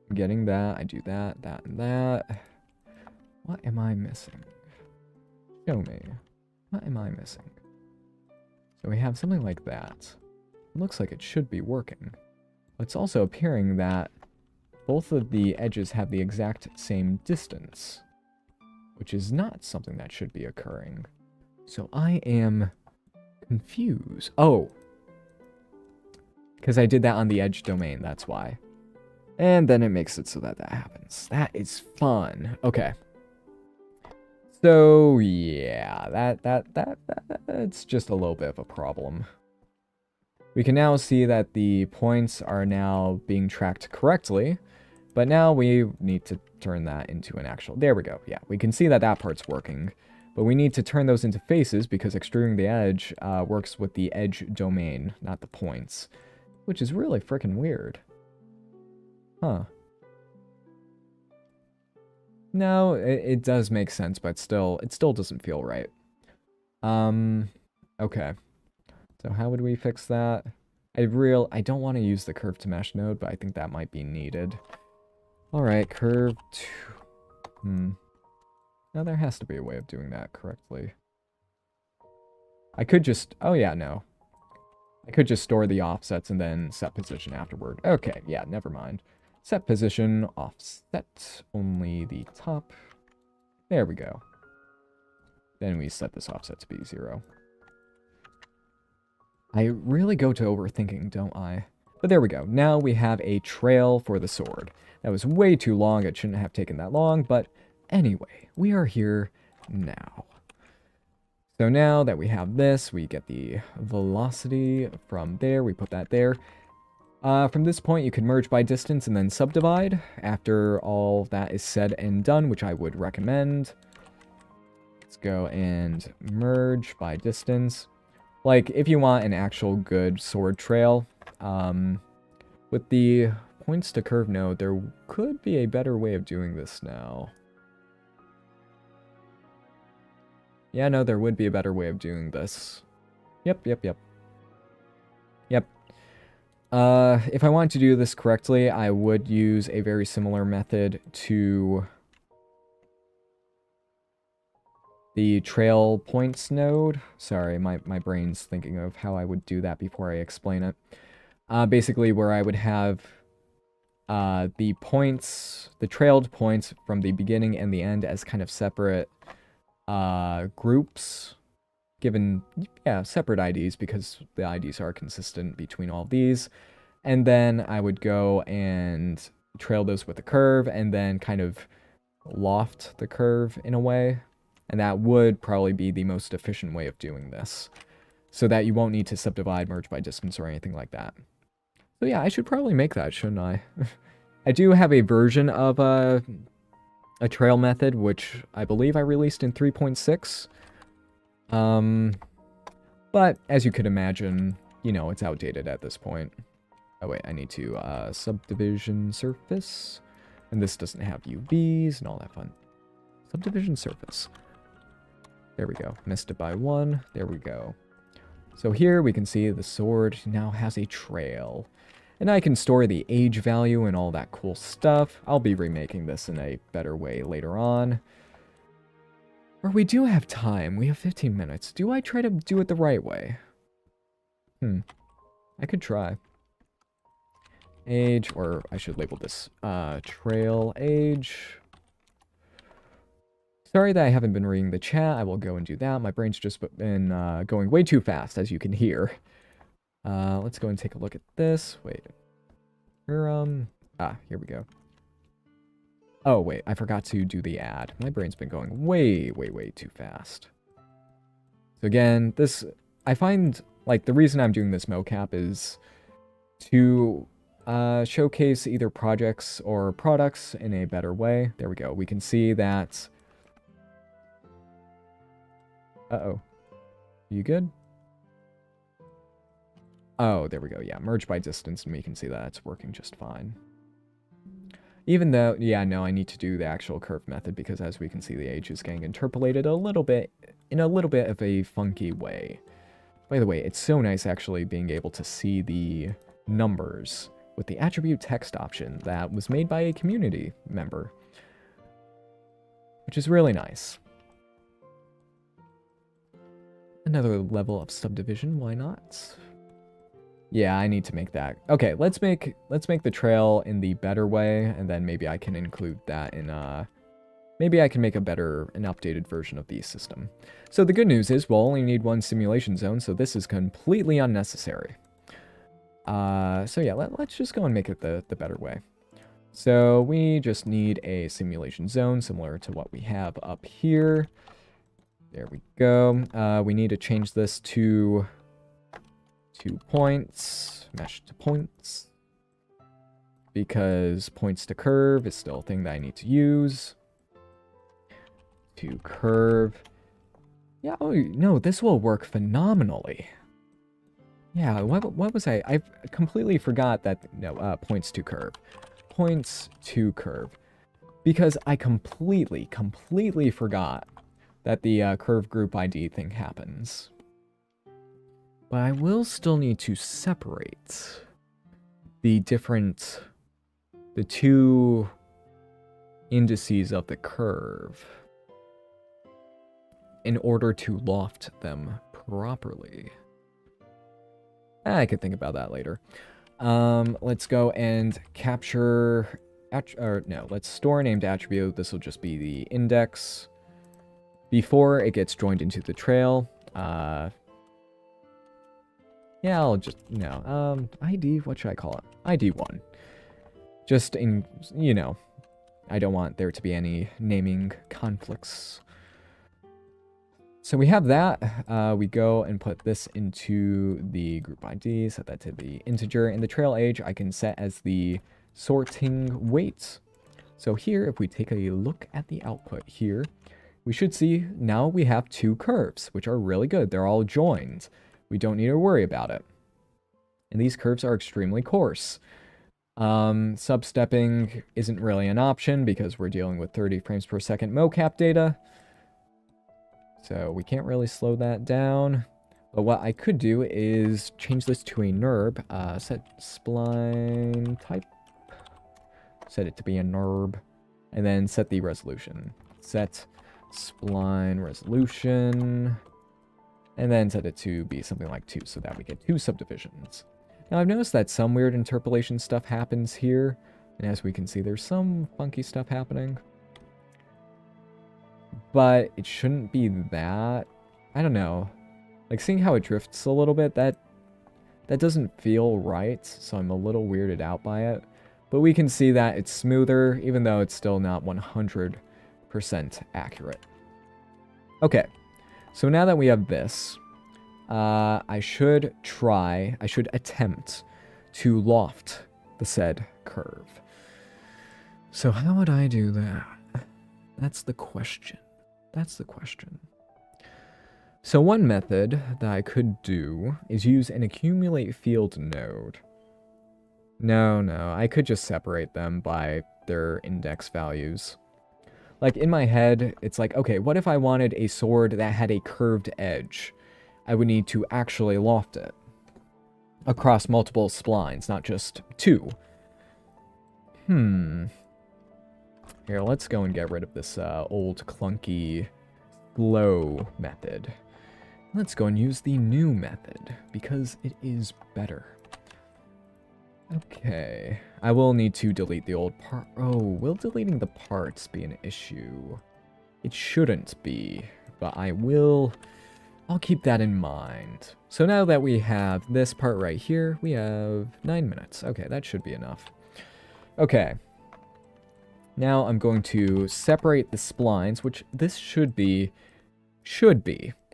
I'm getting that, I do that, that, and that. What am I missing? Show me. What am I missing? So we have something like that. It looks like it should be working. It's also appearing that both of the edges have the exact same distance, which is not something that should be occurring. So I am confused. Oh. Because I did that on the edge domain, that's why. And then it makes it so that that happens. That is fun. Okay. So, yeah, that's just a little bit of a problem. We can now see that the points are now being tracked correctly, but now we need to turn that into an actual... There we go. Yeah, we can see that that part's working. But we need to turn those into faces because extruding the edge works with the edge domain, not the points. Which is really freaking weird. Huh. No, it does make sense, but still, it still doesn't feel right. Okay. So how would we fix that? I don't want to use the curve to mesh node, but I think that might be needed. Alright, curve to... Now there has to be a way of doing that correctly. I could just... Oh yeah, no. I could just store the offsets and then set position afterward. Okay, yeah, never mind. Set position, offset, only the top. There we go. Then we set this offset to be 0. I really go to overthinking, don't I? But there we go. Now we have a trail for the sword. That was way too long. It shouldn't have taken that long, but anyway, we are here now. So now that we have this, we get the velocity from there. We put that there. From this point, you can merge by distance and then subdivide after all that is said and done, which I would recommend. Let's go and merge by distance. Like, if you want an actual good sword trail, with the points to curve node, there could be a better way of doing this now. Yeah, no, there would be a better way of doing this. Yep. If I want to do this correctly, I would use a very similar method to the trail points node. Sorry, my brain's thinking of how I would do that before I explain it. Basically, where I would have the points, the trailed points from the beginning and the end as kind of separate groups, given, yeah, separate IDs because the IDs are consistent between all of these. And then I would go and trail this with a curve and then kind of loft the curve in a way. And that would probably be the most efficient way of doing this, so that you won't need to subdivide, merge by distance, or anything like that. So yeah, I should probably make that, shouldn't I? I do have a version of a trail method, which I believe I released in 3.6. But as you could imagine, you know, it's outdated at this point. Oh wait, I need to subdivision surface. And this doesn't have UVs and all that fun. Subdivision surface. There we go. Missed it by 1. There we go. So here we can see the sword now has a trail. And I can store the age value and all that cool stuff. I'll be remaking this in a better way later on. Or we do have time. We have 15 minutes. Do I try to do it the right way? I could try. Age, or I should label this trail age. Sorry that I haven't been reading the chat. I will go and do that. My brain's just been going way too fast, as you can hear. Let's go and take a look at this. Wait. Here we go. Oh, wait. I forgot to do the ad. My brain's been going way, way, way too fast. So again, this... I find, like, the reason I'm doing this mocap is to showcase either projects or products in a better way. There we go. We can see that... Uh-oh. You good? Oh, there we go. Yeah, merge by distance, and we can see that it's working just fine. Even though, yeah, no, I need to do the actual curve method, because as we can see, the age is getting interpolated a little bit, in a little bit of a funky way. By the way, it's so nice actually being able to see the numbers with the attribute text option that was made by a community member, which is really nice. Another level of subdivision, why not? Yeah, I need to make that. Okay, let's make the trail in the better way, and then maybe I can include that in maybe I can make an updated version of the system. So the good news is we'll only need one simulation zone, so this is completely unnecessary. So yeah, let's just go and make it the better way. So we just need a simulation zone similar to what we have up here. There we go. We need to change this to 2 points, mesh to points, because points to curve is still a thing that I need to use. To curve. Yeah, oh no, this will work phenomenally. Yeah, what was I completely forgot that, no, points to curve. Points to curve. Because I completely forgot that the curve group ID thing happens. But I will still need to separate the two indices of the curve in order to loft them properly. I could think about that later. Let's go and capture, let's store a named attribute. This will just be the index before it gets joined into the trail. Yeah, I'll just, no, ID, what should I call it? ID 1. Just in, you know, I don't want there to be any naming conflicts. So we have that. We go and put this into the group ID, set that to the integer, and the trail age I can set as the sorting weight. So here, if we take a look at the output here, we should see now we have 2 curves, which are really good. They're all joined. We don't need to worry about it. And these curves are extremely coarse. Substepping isn't really an option because we're dealing with 30 frames per second mocap data. So we can't really slow that down. But what I could do is change this to a NURB. Set spline type. Set it to be a NURB. And then set the resolution. Set spline resolution. And then set it to be something like 2 so that we get 2 subdivisions. Now I've noticed that some weird interpolation stuff happens here. And as we can see, there's some funky stuff happening. But it shouldn't be that. I don't know. Like, seeing how it drifts a little bit, that doesn't feel right. So I'm a little weirded out by it. But we can see that it's smoother, even though it's still not 100% accurate. Okay, so now that we have this, I should attempt to loft the said curve. So how would I do that? That's the question. That's the question. So one method that I could do is use an accumulate field node. No, I could just separate them by their index values. Like, in my head, it's like, okay, what if I wanted a sword that had a curved edge? I would need to actually loft it across multiple splines, not just two. Here, let's go and get rid of this old clunky glow method. Let's go and use the new method, because it is better. Okay, I will need to delete the old part. Oh, will deleting the parts be an issue? It shouldn't be, but I'll keep that in mind. So now that we have this part right here, we have 9 minutes. Okay, that should be enough. Okay. Now I'm going to separate the splines, which this should be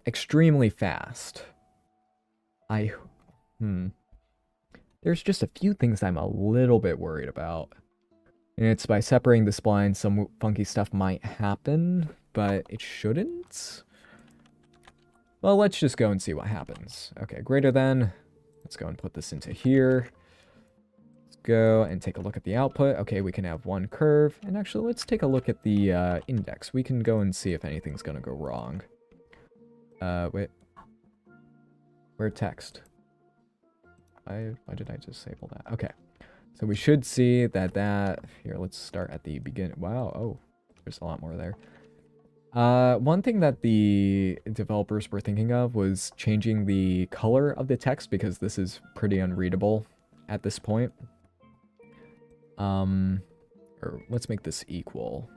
extremely fast. There's just a few things I'm a little bit worried about. And it's by separating the splines, some funky stuff might happen, but it shouldn't. Well, let's just go and see what happens. Okay, greater than. Let's go and put this into here. Let's go and take a look at the output. Okay, we can have one curve. And actually, let's take a look at the index. We can go and see if anything's going to go wrong. Wait. Where text? Why did I disable that? Okay. So we should see that... Here, let's start at the beginning. Wow, oh. There's a lot more there. One thing that the developers were thinking of was changing the color of the text, because this is pretty unreadable at this point. Or let's make this equal.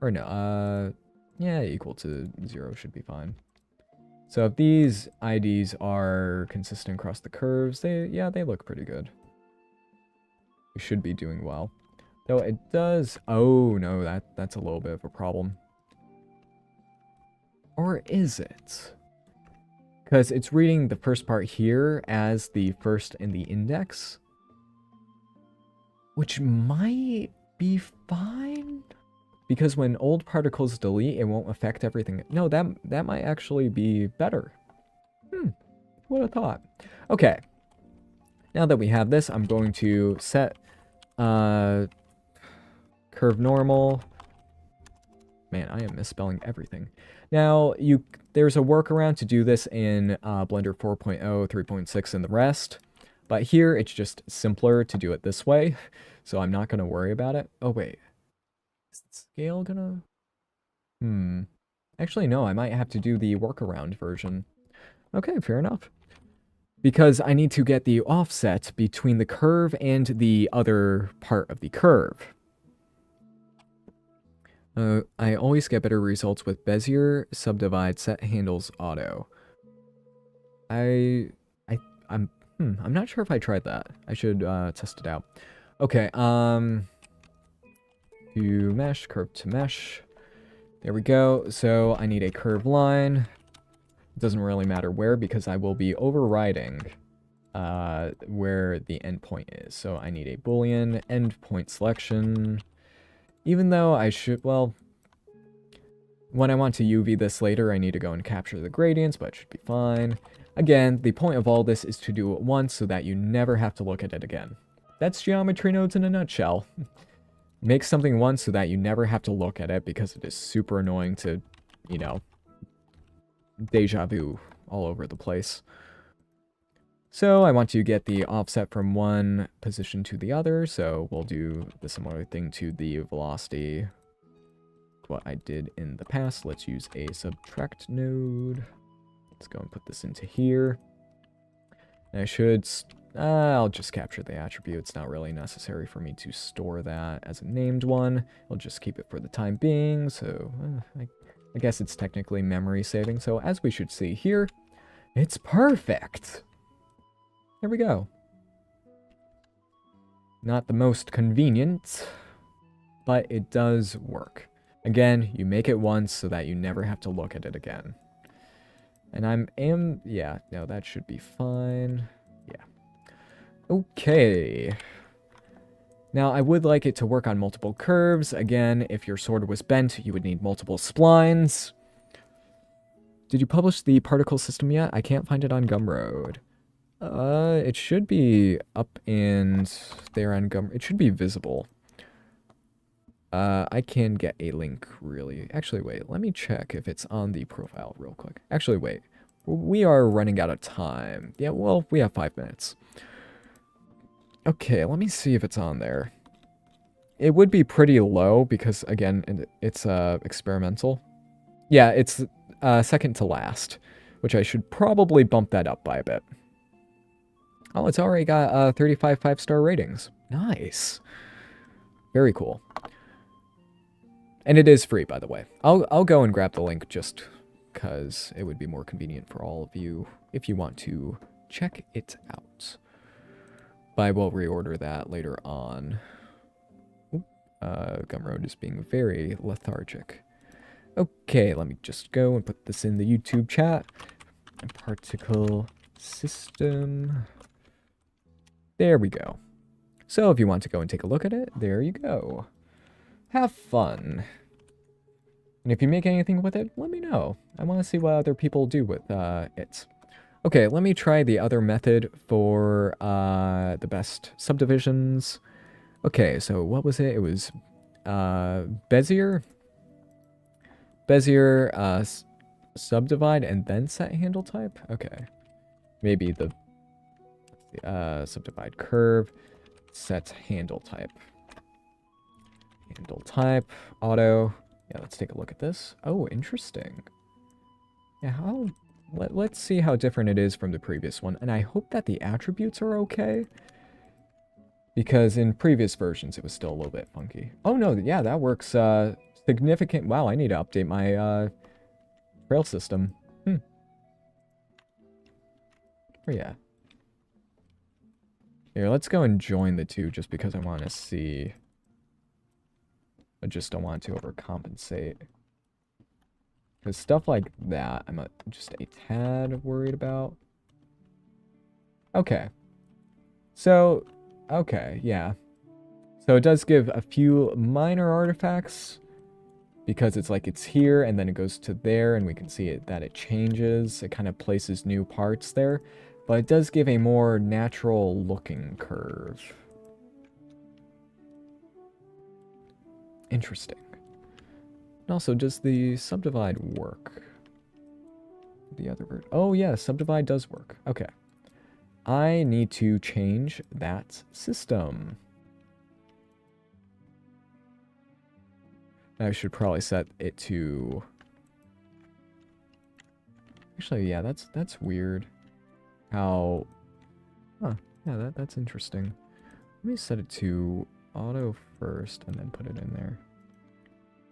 Or no, yeah, equal to 0 should be fine. So if these IDs are consistent across the curves, they look pretty good. We should be doing well. Though it does... Oh, no, that's a little bit of a problem. Or is it? Because it's reading the first part here as the first in the index. Which might be fine. Because when old particles delete, it won't affect everything. No, that might actually be better. What a thought. Okay. Now that we have this, I'm going to set curve normal. Man, I am misspelling everything. Now, there's a workaround to do this in Blender 4.0, 3.6, and the rest. But here, it's just simpler to do it this way. So I'm not going to worry about it. Oh, wait. Is the scale gonna... Actually, no, I might have to do the workaround version. Okay, fair enough. Because I need to get the offset between the curve and the other part of the curve. I always get better results with Bezier subdivide set handles auto. I'm not sure if I tried that. I should test it out. Okay, to mesh, curve to mesh. There we go. So I need a curved line. It doesn't really matter where, because I will be overriding where the endpoint is. So I need a Boolean endpoint selection. Even though I should, well, when I want to UV this later, I need to go and capture the gradients, but it should be fine. Again, the point of all this is to do it once so that you never have to look at it again. That's geometry nodes in a nutshell. Make something once so that you never have to look at it, because it is super annoying to, you know, deja vu all over the place. So I want to get the offset from one position to the other, so we'll do the similar thing to the velocity, what I did in the past. Let's use a subtract node. Let's go and put this into here. And I should... I'll just capture the attribute. It's not really necessary for me to store that as a named one. I'll just keep it for the time being, so I guess it's technically memory saving. So as we should see here, it's perfect! There we go. Not the most convenient, but it does work. Again, you make it once so that you never have to look at it again. And yeah, no, that should be fine. Yeah. Okay. Now, I would like it to work on multiple curves. Again, if your sword was bent, you would need multiple splines. Did you publish the particle system yet? I can't find it on Gumroad. It should be up and there on Gumroad. It should be visible. I can get a link, really. Actually, wait. Let me check if it's on the profile real quick. Actually, wait. We are running out of time. Yeah, well, we have 5 minutes. Okay, let me see if it's on there. It would be pretty low because, again, it's experimental. Yeah, it's second to last, which I should probably bump that up by a bit. Oh, it's already got 35 5-star ratings. Nice. Very cool. And it is free, by the way. I'll go and grab the link just because it would be more convenient for all of you if you want to check it out. But I will reorder that later on. Gumroad is being very lethargic. Okay, let me just go and put this in the YouTube chat. Particle system. There we go. So if you want to go and take a look at it, there you go. Have fun. And if you make anything with it, let me know. I want to see what other people do with it. Okay, let me try the other method for the best subdivisions. Okay, so what was it? It was Bezier. Bezier, subdivide and then set handle type? Okay. Maybe the subdivide curve, set handle type. Handle type, auto. Yeah, let's take a look at this. Oh, interesting. Yeah, let's see how different it is from the previous one. And I hope that the attributes are okay. Because in previous versions, it was still a little bit funky. Oh, no, yeah, that works significant. Wow, I need to update my trail system. Oh, yeah. Here, let's go and join the two just because I want to see. I just don't want to overcompensate. Because stuff like that, I'm just a tad worried about. Okay. So, okay, yeah. So it does give a few minor artifacts. Because it's like it's here, and then it goes to there, and we can see that it changes. It kind of places new parts there. But it does give a more natural looking curve. Interesting. And also, does the subdivide work? The other version. Oh, yeah, subdivide does work. Okay. I need to change that system. I should probably set it to... Actually, yeah, that's weird. How... Huh. Yeah, that's interesting. Let me set it to auto first and then put it in there.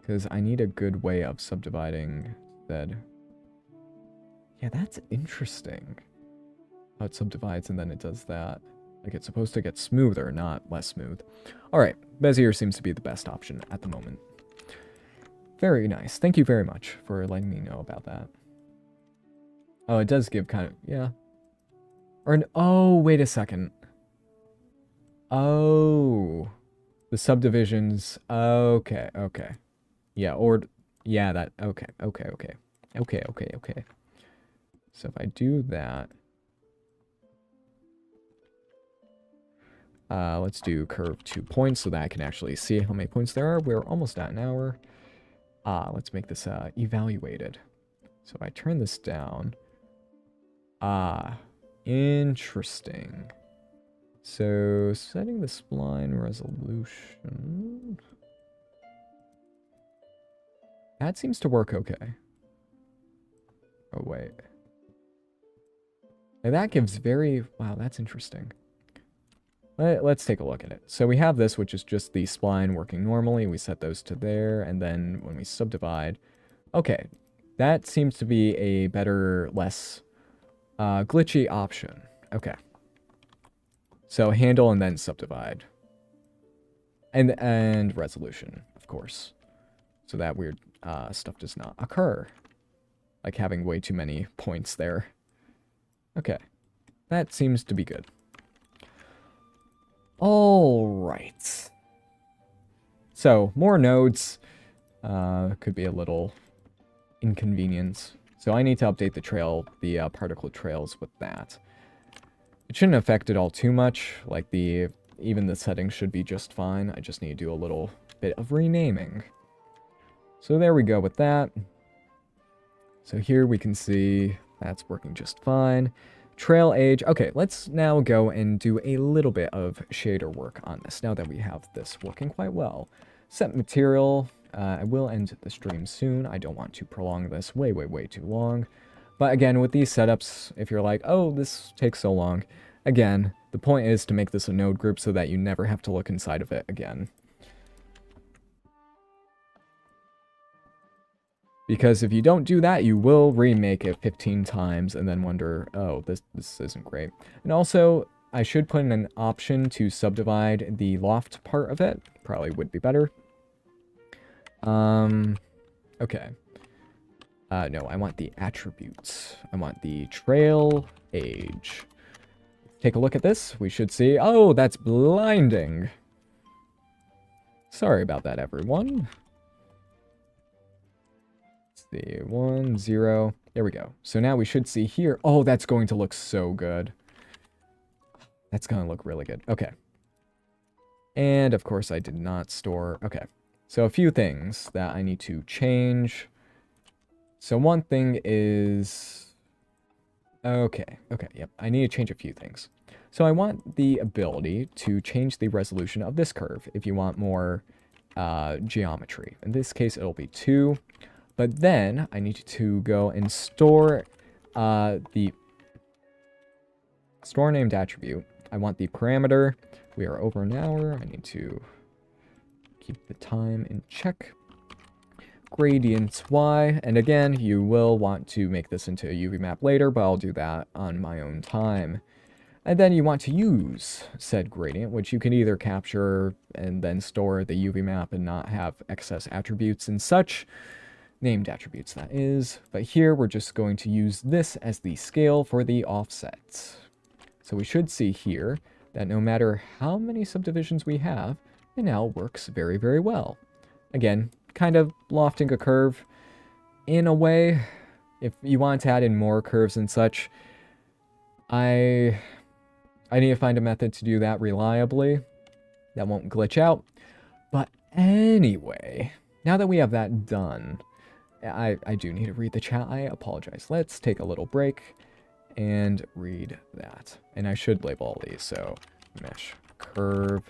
Because I need a good way of subdividing instead. Yeah, that's interesting. How it subdivides and then it does that. Like it's supposed to get smoother, not less smooth. Alright, Bezier seems to be the best option at the moment. Very nice. Thank you very much for letting me know about that. Oh, it does give kind of... Yeah. Oh, wait a second. Oh. The subdivisions. Okay, okay. Yeah, or... Yeah, that... Okay. So if I do that... let's do curve 2 points so that I can actually see how many points there are. We're almost at an hour. Let's make this evaluated. So if I turn this down... Interesting. So, setting the spline resolution... That seems to work okay. Oh, wait. Now that gives very... Wow, that's interesting. Let's take a look at it. So we have this, which is just the spline working normally. We set those to there, and then when we subdivide... Okay, that seems to be a better, less glitchy option. Okay. So handle and then subdivide. And resolution, of course. So that weird stuff does not occur. Like having way too many points there. Okay. That seems to be good. Alright. So, more nodes. Could be a little inconvenience. So I need to update the particle trails with that. It shouldn't affect it all too much. Like even the settings should be just fine. I just need to do a little bit of renaming. So there we go with that. So here we can see that's working just fine. Trail age. Okay, let's now go and do a little bit of shader work on this now that we have this working quite well. Set material. I will end the stream soon. I don't want to prolong this way too long. But again, with these setups, if you're like, oh, this takes so long, again, the point is to make this a node group so that you never have to look inside of it again. Because if you don't do that, you will remake it 15 times and then wonder, oh, this isn't great. And also, I should put in an option to subdivide the loft part of it. Probably would be better. Okay. No, I want the attributes. I want the trail age. Take a look at this. We should see... Oh, that's blinding. Sorry about that, everyone. Let's see. 1, 0. There we go. So now we should see here... Oh, that's going to look so good. That's going to look really good. Okay. And, of course, I did not store... Okay. So a few things that I need to change. So one thing is... Okay, yep. I need to change a few things. So I want the ability to change the resolution of this curve if you want more geometry. In this case, it'll be 2. But then I need to go and store the store named attribute. I want the parameter. We are over an hour. I need to keep the time in check. Gradient Y, and again, you will want to make this into a UV map later, but I'll do that on my own time. And then you want to use said gradient, which you can either capture and then store the UV map and not have excess attributes and such. Named attributes, that is. But here, we're just going to use this as the scale for the offset. So we should see here that no matter how many subdivisions we have, it now works very, very well. Again, kind of lofting a curve in a way. If you want to add in more curves and such, I need to find a method to do that reliably that won't glitch out. But anyway, now that we have that done, I do need to read the chat. I apologize. Let's take a little break and read that. And I should label all these. So mesh curve.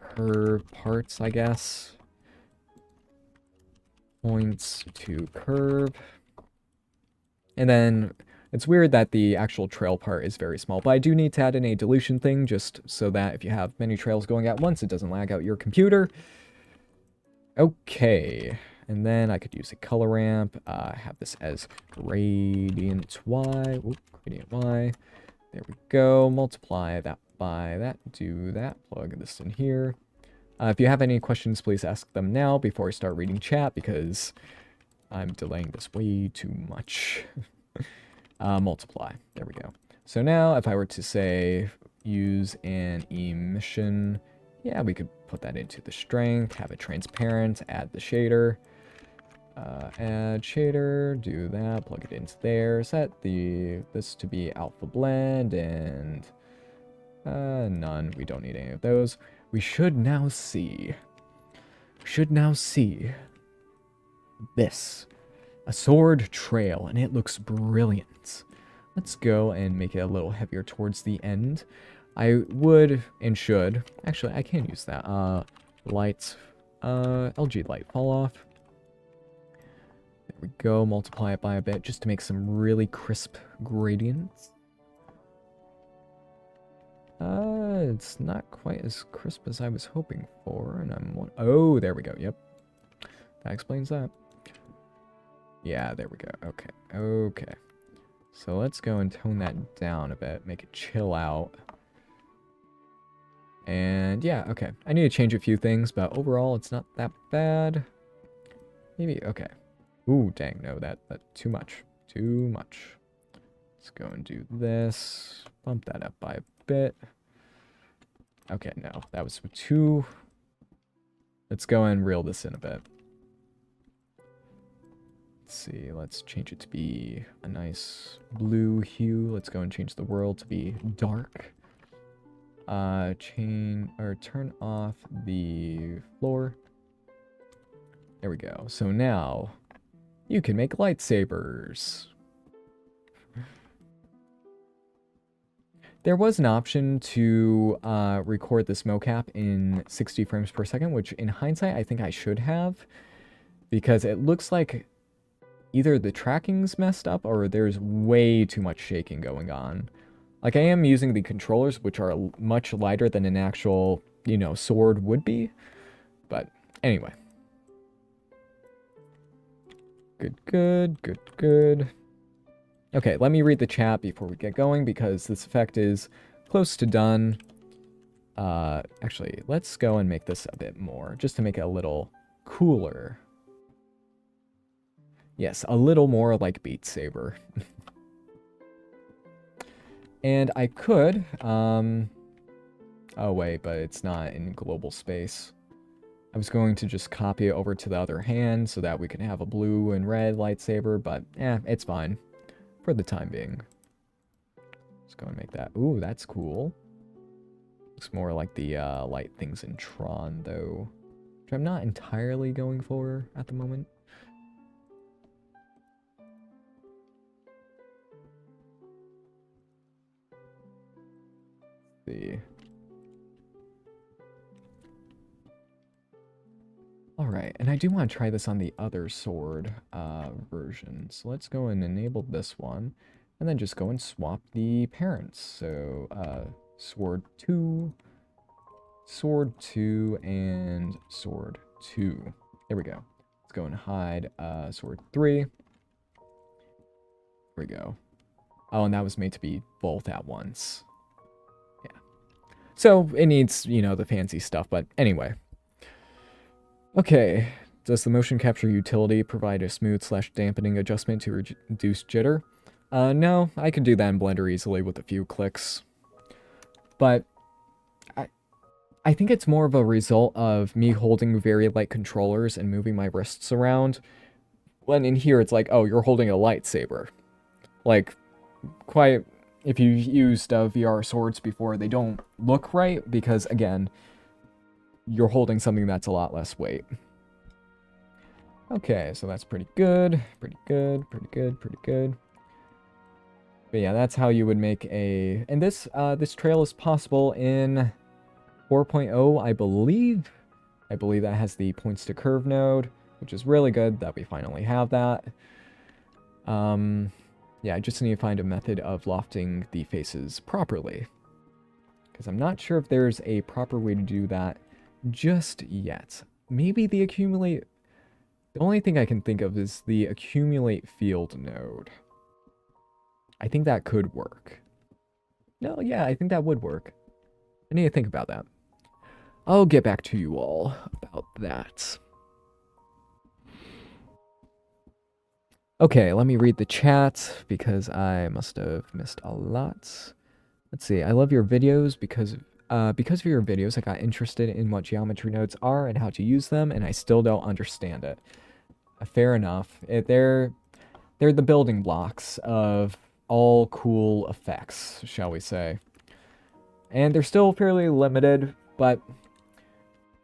Curve parts, I guess. Points to curve. And then it's weird that the actual trail part is very small, but I do need to add in a dilution thing just so that if you have many trails going at once, it doesn't lag out your computer. Okay. And then I could use a color ramp. Have this as gradient Y. Oop, gradient Y. There we go. Multiply that by that. Do that. Plug this in here. If you have any questions, please ask them now before I start reading chat, because I'm delaying this way too much. Multiply. There we go. So now, if I were to say, use an emission, yeah, we could put that into the strength, have it transparent, add the shader. Add shader, do that, plug it into there, set this to be alpha blend, and none. We don't need any of those. We should now see this. A sword trail, and it looks brilliant. Let's go and make it a little heavier towards the end. I would and should, actually I can use that, light, LG light fall off. There we go, multiply it by a bit just to make some really crisp gradients. It's not quite as crisp as I was hoping for, and oh, there we go, yep. That explains that. Yeah, there we go, okay. So let's go and tone that down a bit, make it chill out. And yeah, okay. I need to change a few things, but overall it's not that bad. Maybe, okay. Ooh, dang, no, that too much. Too much. Let's go and do this. Bump that up by a bit. Okay, no, that was too... Let's go and reel this in a bit. Let's see, let's change it to be a nice blue hue. Let's go and change the world to be dark. Turn off the floor. There we go. So now you can make lightsabers. There was an option to record this mocap in 60 frames per second, which in hindsight I think I should have, because it looks like either the tracking's messed up or there's way too much shaking going on. Like, I am using the controllers, which are much lighter than an actual, you know, sword would be. But anyway. Good. Okay, let me read the chat before we get going, because this effect is close to done. Actually, let's go and make this a bit more, just to make it a little cooler. Yes, a little more like Beat Saber. And I could, oh wait, but it's not in global space. I was going to just copy it over to the other hand so that we can have a blue and red lightsaber, but it's fine for the time being. Let's go and make that. Ooh, that's cool. Looks more like the light things in Tron, though, which I'm not entirely going for at the moment. See. Alright, and I do want to try this on the other sword version. So let's go and enable this one, and then just go and swap the parents. So sword 2, and sword 2. There we go. Let's go and hide sword 3. There we go. Oh, and that was made to be both at once. So it needs, you know, the fancy stuff, but anyway. Okay, does the motion capture utility provide a smooth/dampening adjustment to reduce jitter? No, I can do that in Blender easily with a few clicks. But I think it's more of a result of me holding very light controllers and moving my wrists around. When in here it's like, oh, you're holding a lightsaber. Like, quite... If you've used VR swords before, they don't look right because, again, you're holding something that's a lot less weight. Okay, so that's pretty good. Pretty good. But yeah, that's how you would make a... And this trail is possible in 4.0, I believe. I believe that has the points to curve node, which is really good that we finally have that. Yeah, I just need to find a method of lofting the faces properly, because I'm not sure if there's a proper way to do that just yet. Maybe the accumulate... The only thing I can think of is the accumulate field node. I think that could work. No, yeah, I think that would work. I need to think about that. I'll get back to you all about that. Okay, let me read the chat, because I must have missed a lot. Let's see, I love your videos because of your videos I got interested in what geometry nodes are and how to use them, and I still don't understand it. Fair enough. They're the building blocks of all cool effects, shall we say. And they're still fairly limited, but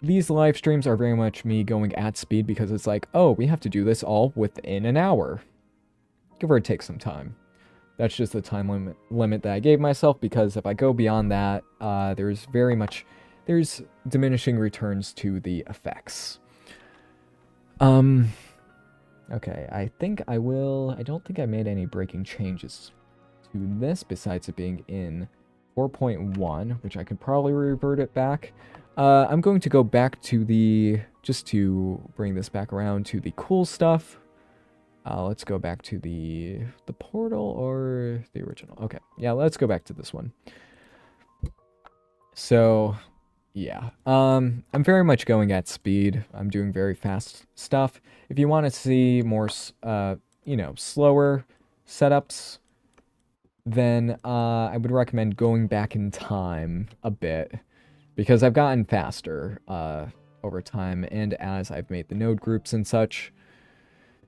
these live streams are very much me going at speed because it's like, oh, we have to do this all within an hour. Give or take some time. That's just the time limit that I gave myself, because if I go beyond that, there's diminishing returns to the effects. Okay, I think I will... I don't think I made any breaking changes to this besides it being in 4.1, which I could probably revert it back. I'm going to go back to the... just to bring this back around to the cool stuff. Let's go back to the portal or the original. Okay, yeah, let's go back to this one. So, yeah, I'm very much going at speed. I'm doing very fast stuff. If you want to see more, you know, slower setups, then I would recommend going back in time a bit because I've gotten faster over time and as I've made the node groups and such.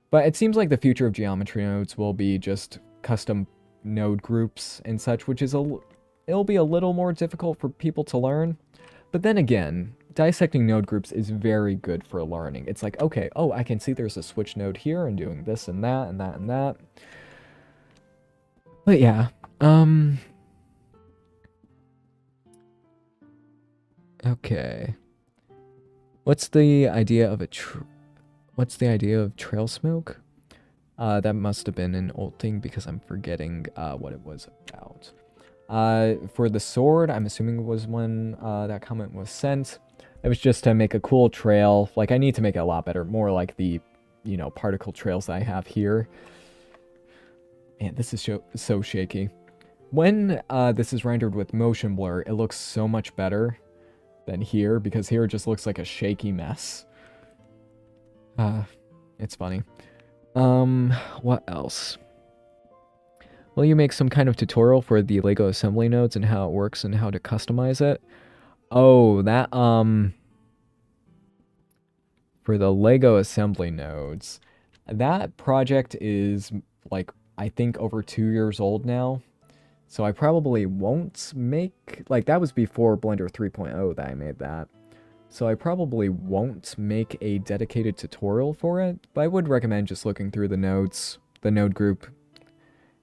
But it seems like the future of geometry nodes will be just custom node groups and such, which is it'll be a little more difficult for people to learn. But then again, dissecting node groups is very good for learning. It's like, okay, oh, I can see there's a switch node here and doing this and that and that and that. But yeah, okay. What's the idea of trail smoke? That must have been an old thing because I'm forgetting what it was about. For the sword, I'm assuming it was when that comment was sent. It was just to make a cool trail. Like, I need to make it a lot better, more like the, you know, particle trails I have here. Man, this is so shaky. When this is rendered with motion blur, it looks so much better than here, because here it just looks like a shaky mess. It's funny. What else? Will you make some kind of tutorial for the Lego assembly nodes and how it works and how to customize it? Oh, that, for the Lego assembly nodes, that project is, like, I think over 2 years old now. So I probably won't make, like, that was before Blender 3.0 that I made that. So I probably won't make a dedicated tutorial for it, but I would recommend just looking through the nodes, the node group,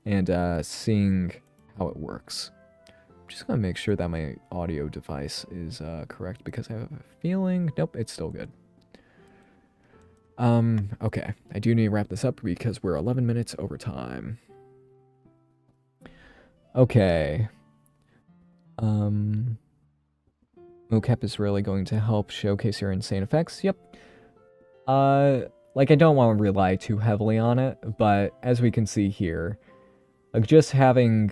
and seeing how it works. I'm just gonna make sure that my audio device is correct because I have a feeling, nope, it's still good. Okay, I do need to wrap this up because we're 11 minutes over time. Okay. Mocap is really going to help showcase your insane effects. Yep. Like, I don't want to rely too heavily on it, but as we can see here, like, just having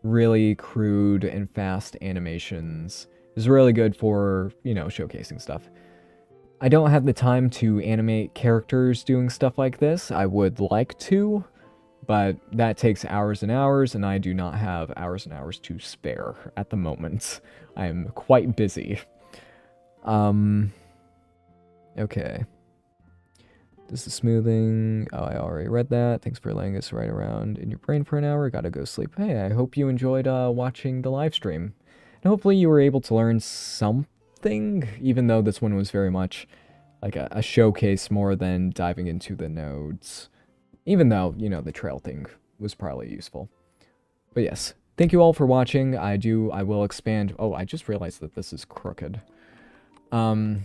really crude and fast animations is really good for, you know, showcasing stuff. I don't have the time to animate characters doing stuff like this. I would like to, but that takes hours and hours, and I do not have hours and hours to spare at the moment. I am quite busy. Okay. This is smoothing. Oh, I already read that. Thanks for letting us ride around in your brain for an hour. Gotta go sleep. Hey, I hope you enjoyed watching the live stream. And hopefully you were able to learn something, even though this one was very much like a showcase more than diving into the nodes. Even though, you know, the trail thing was probably useful. But yes, thank you all for watching. I will expand. Oh, I just realized that this is crooked. I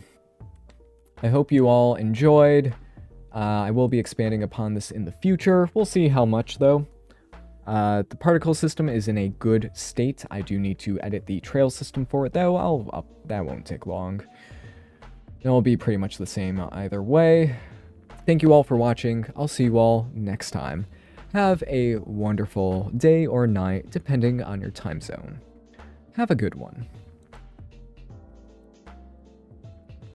hope you all enjoyed. I will be expanding upon this in the future. We'll see how much, though. The particle system is in a good state. I do need to edit the trail system for it, though. That won't take long. It'll be pretty much the same either way. Thank you all for watching. I'll see you all next time. Have a wonderful day or night, depending on your time zone. Have a good one.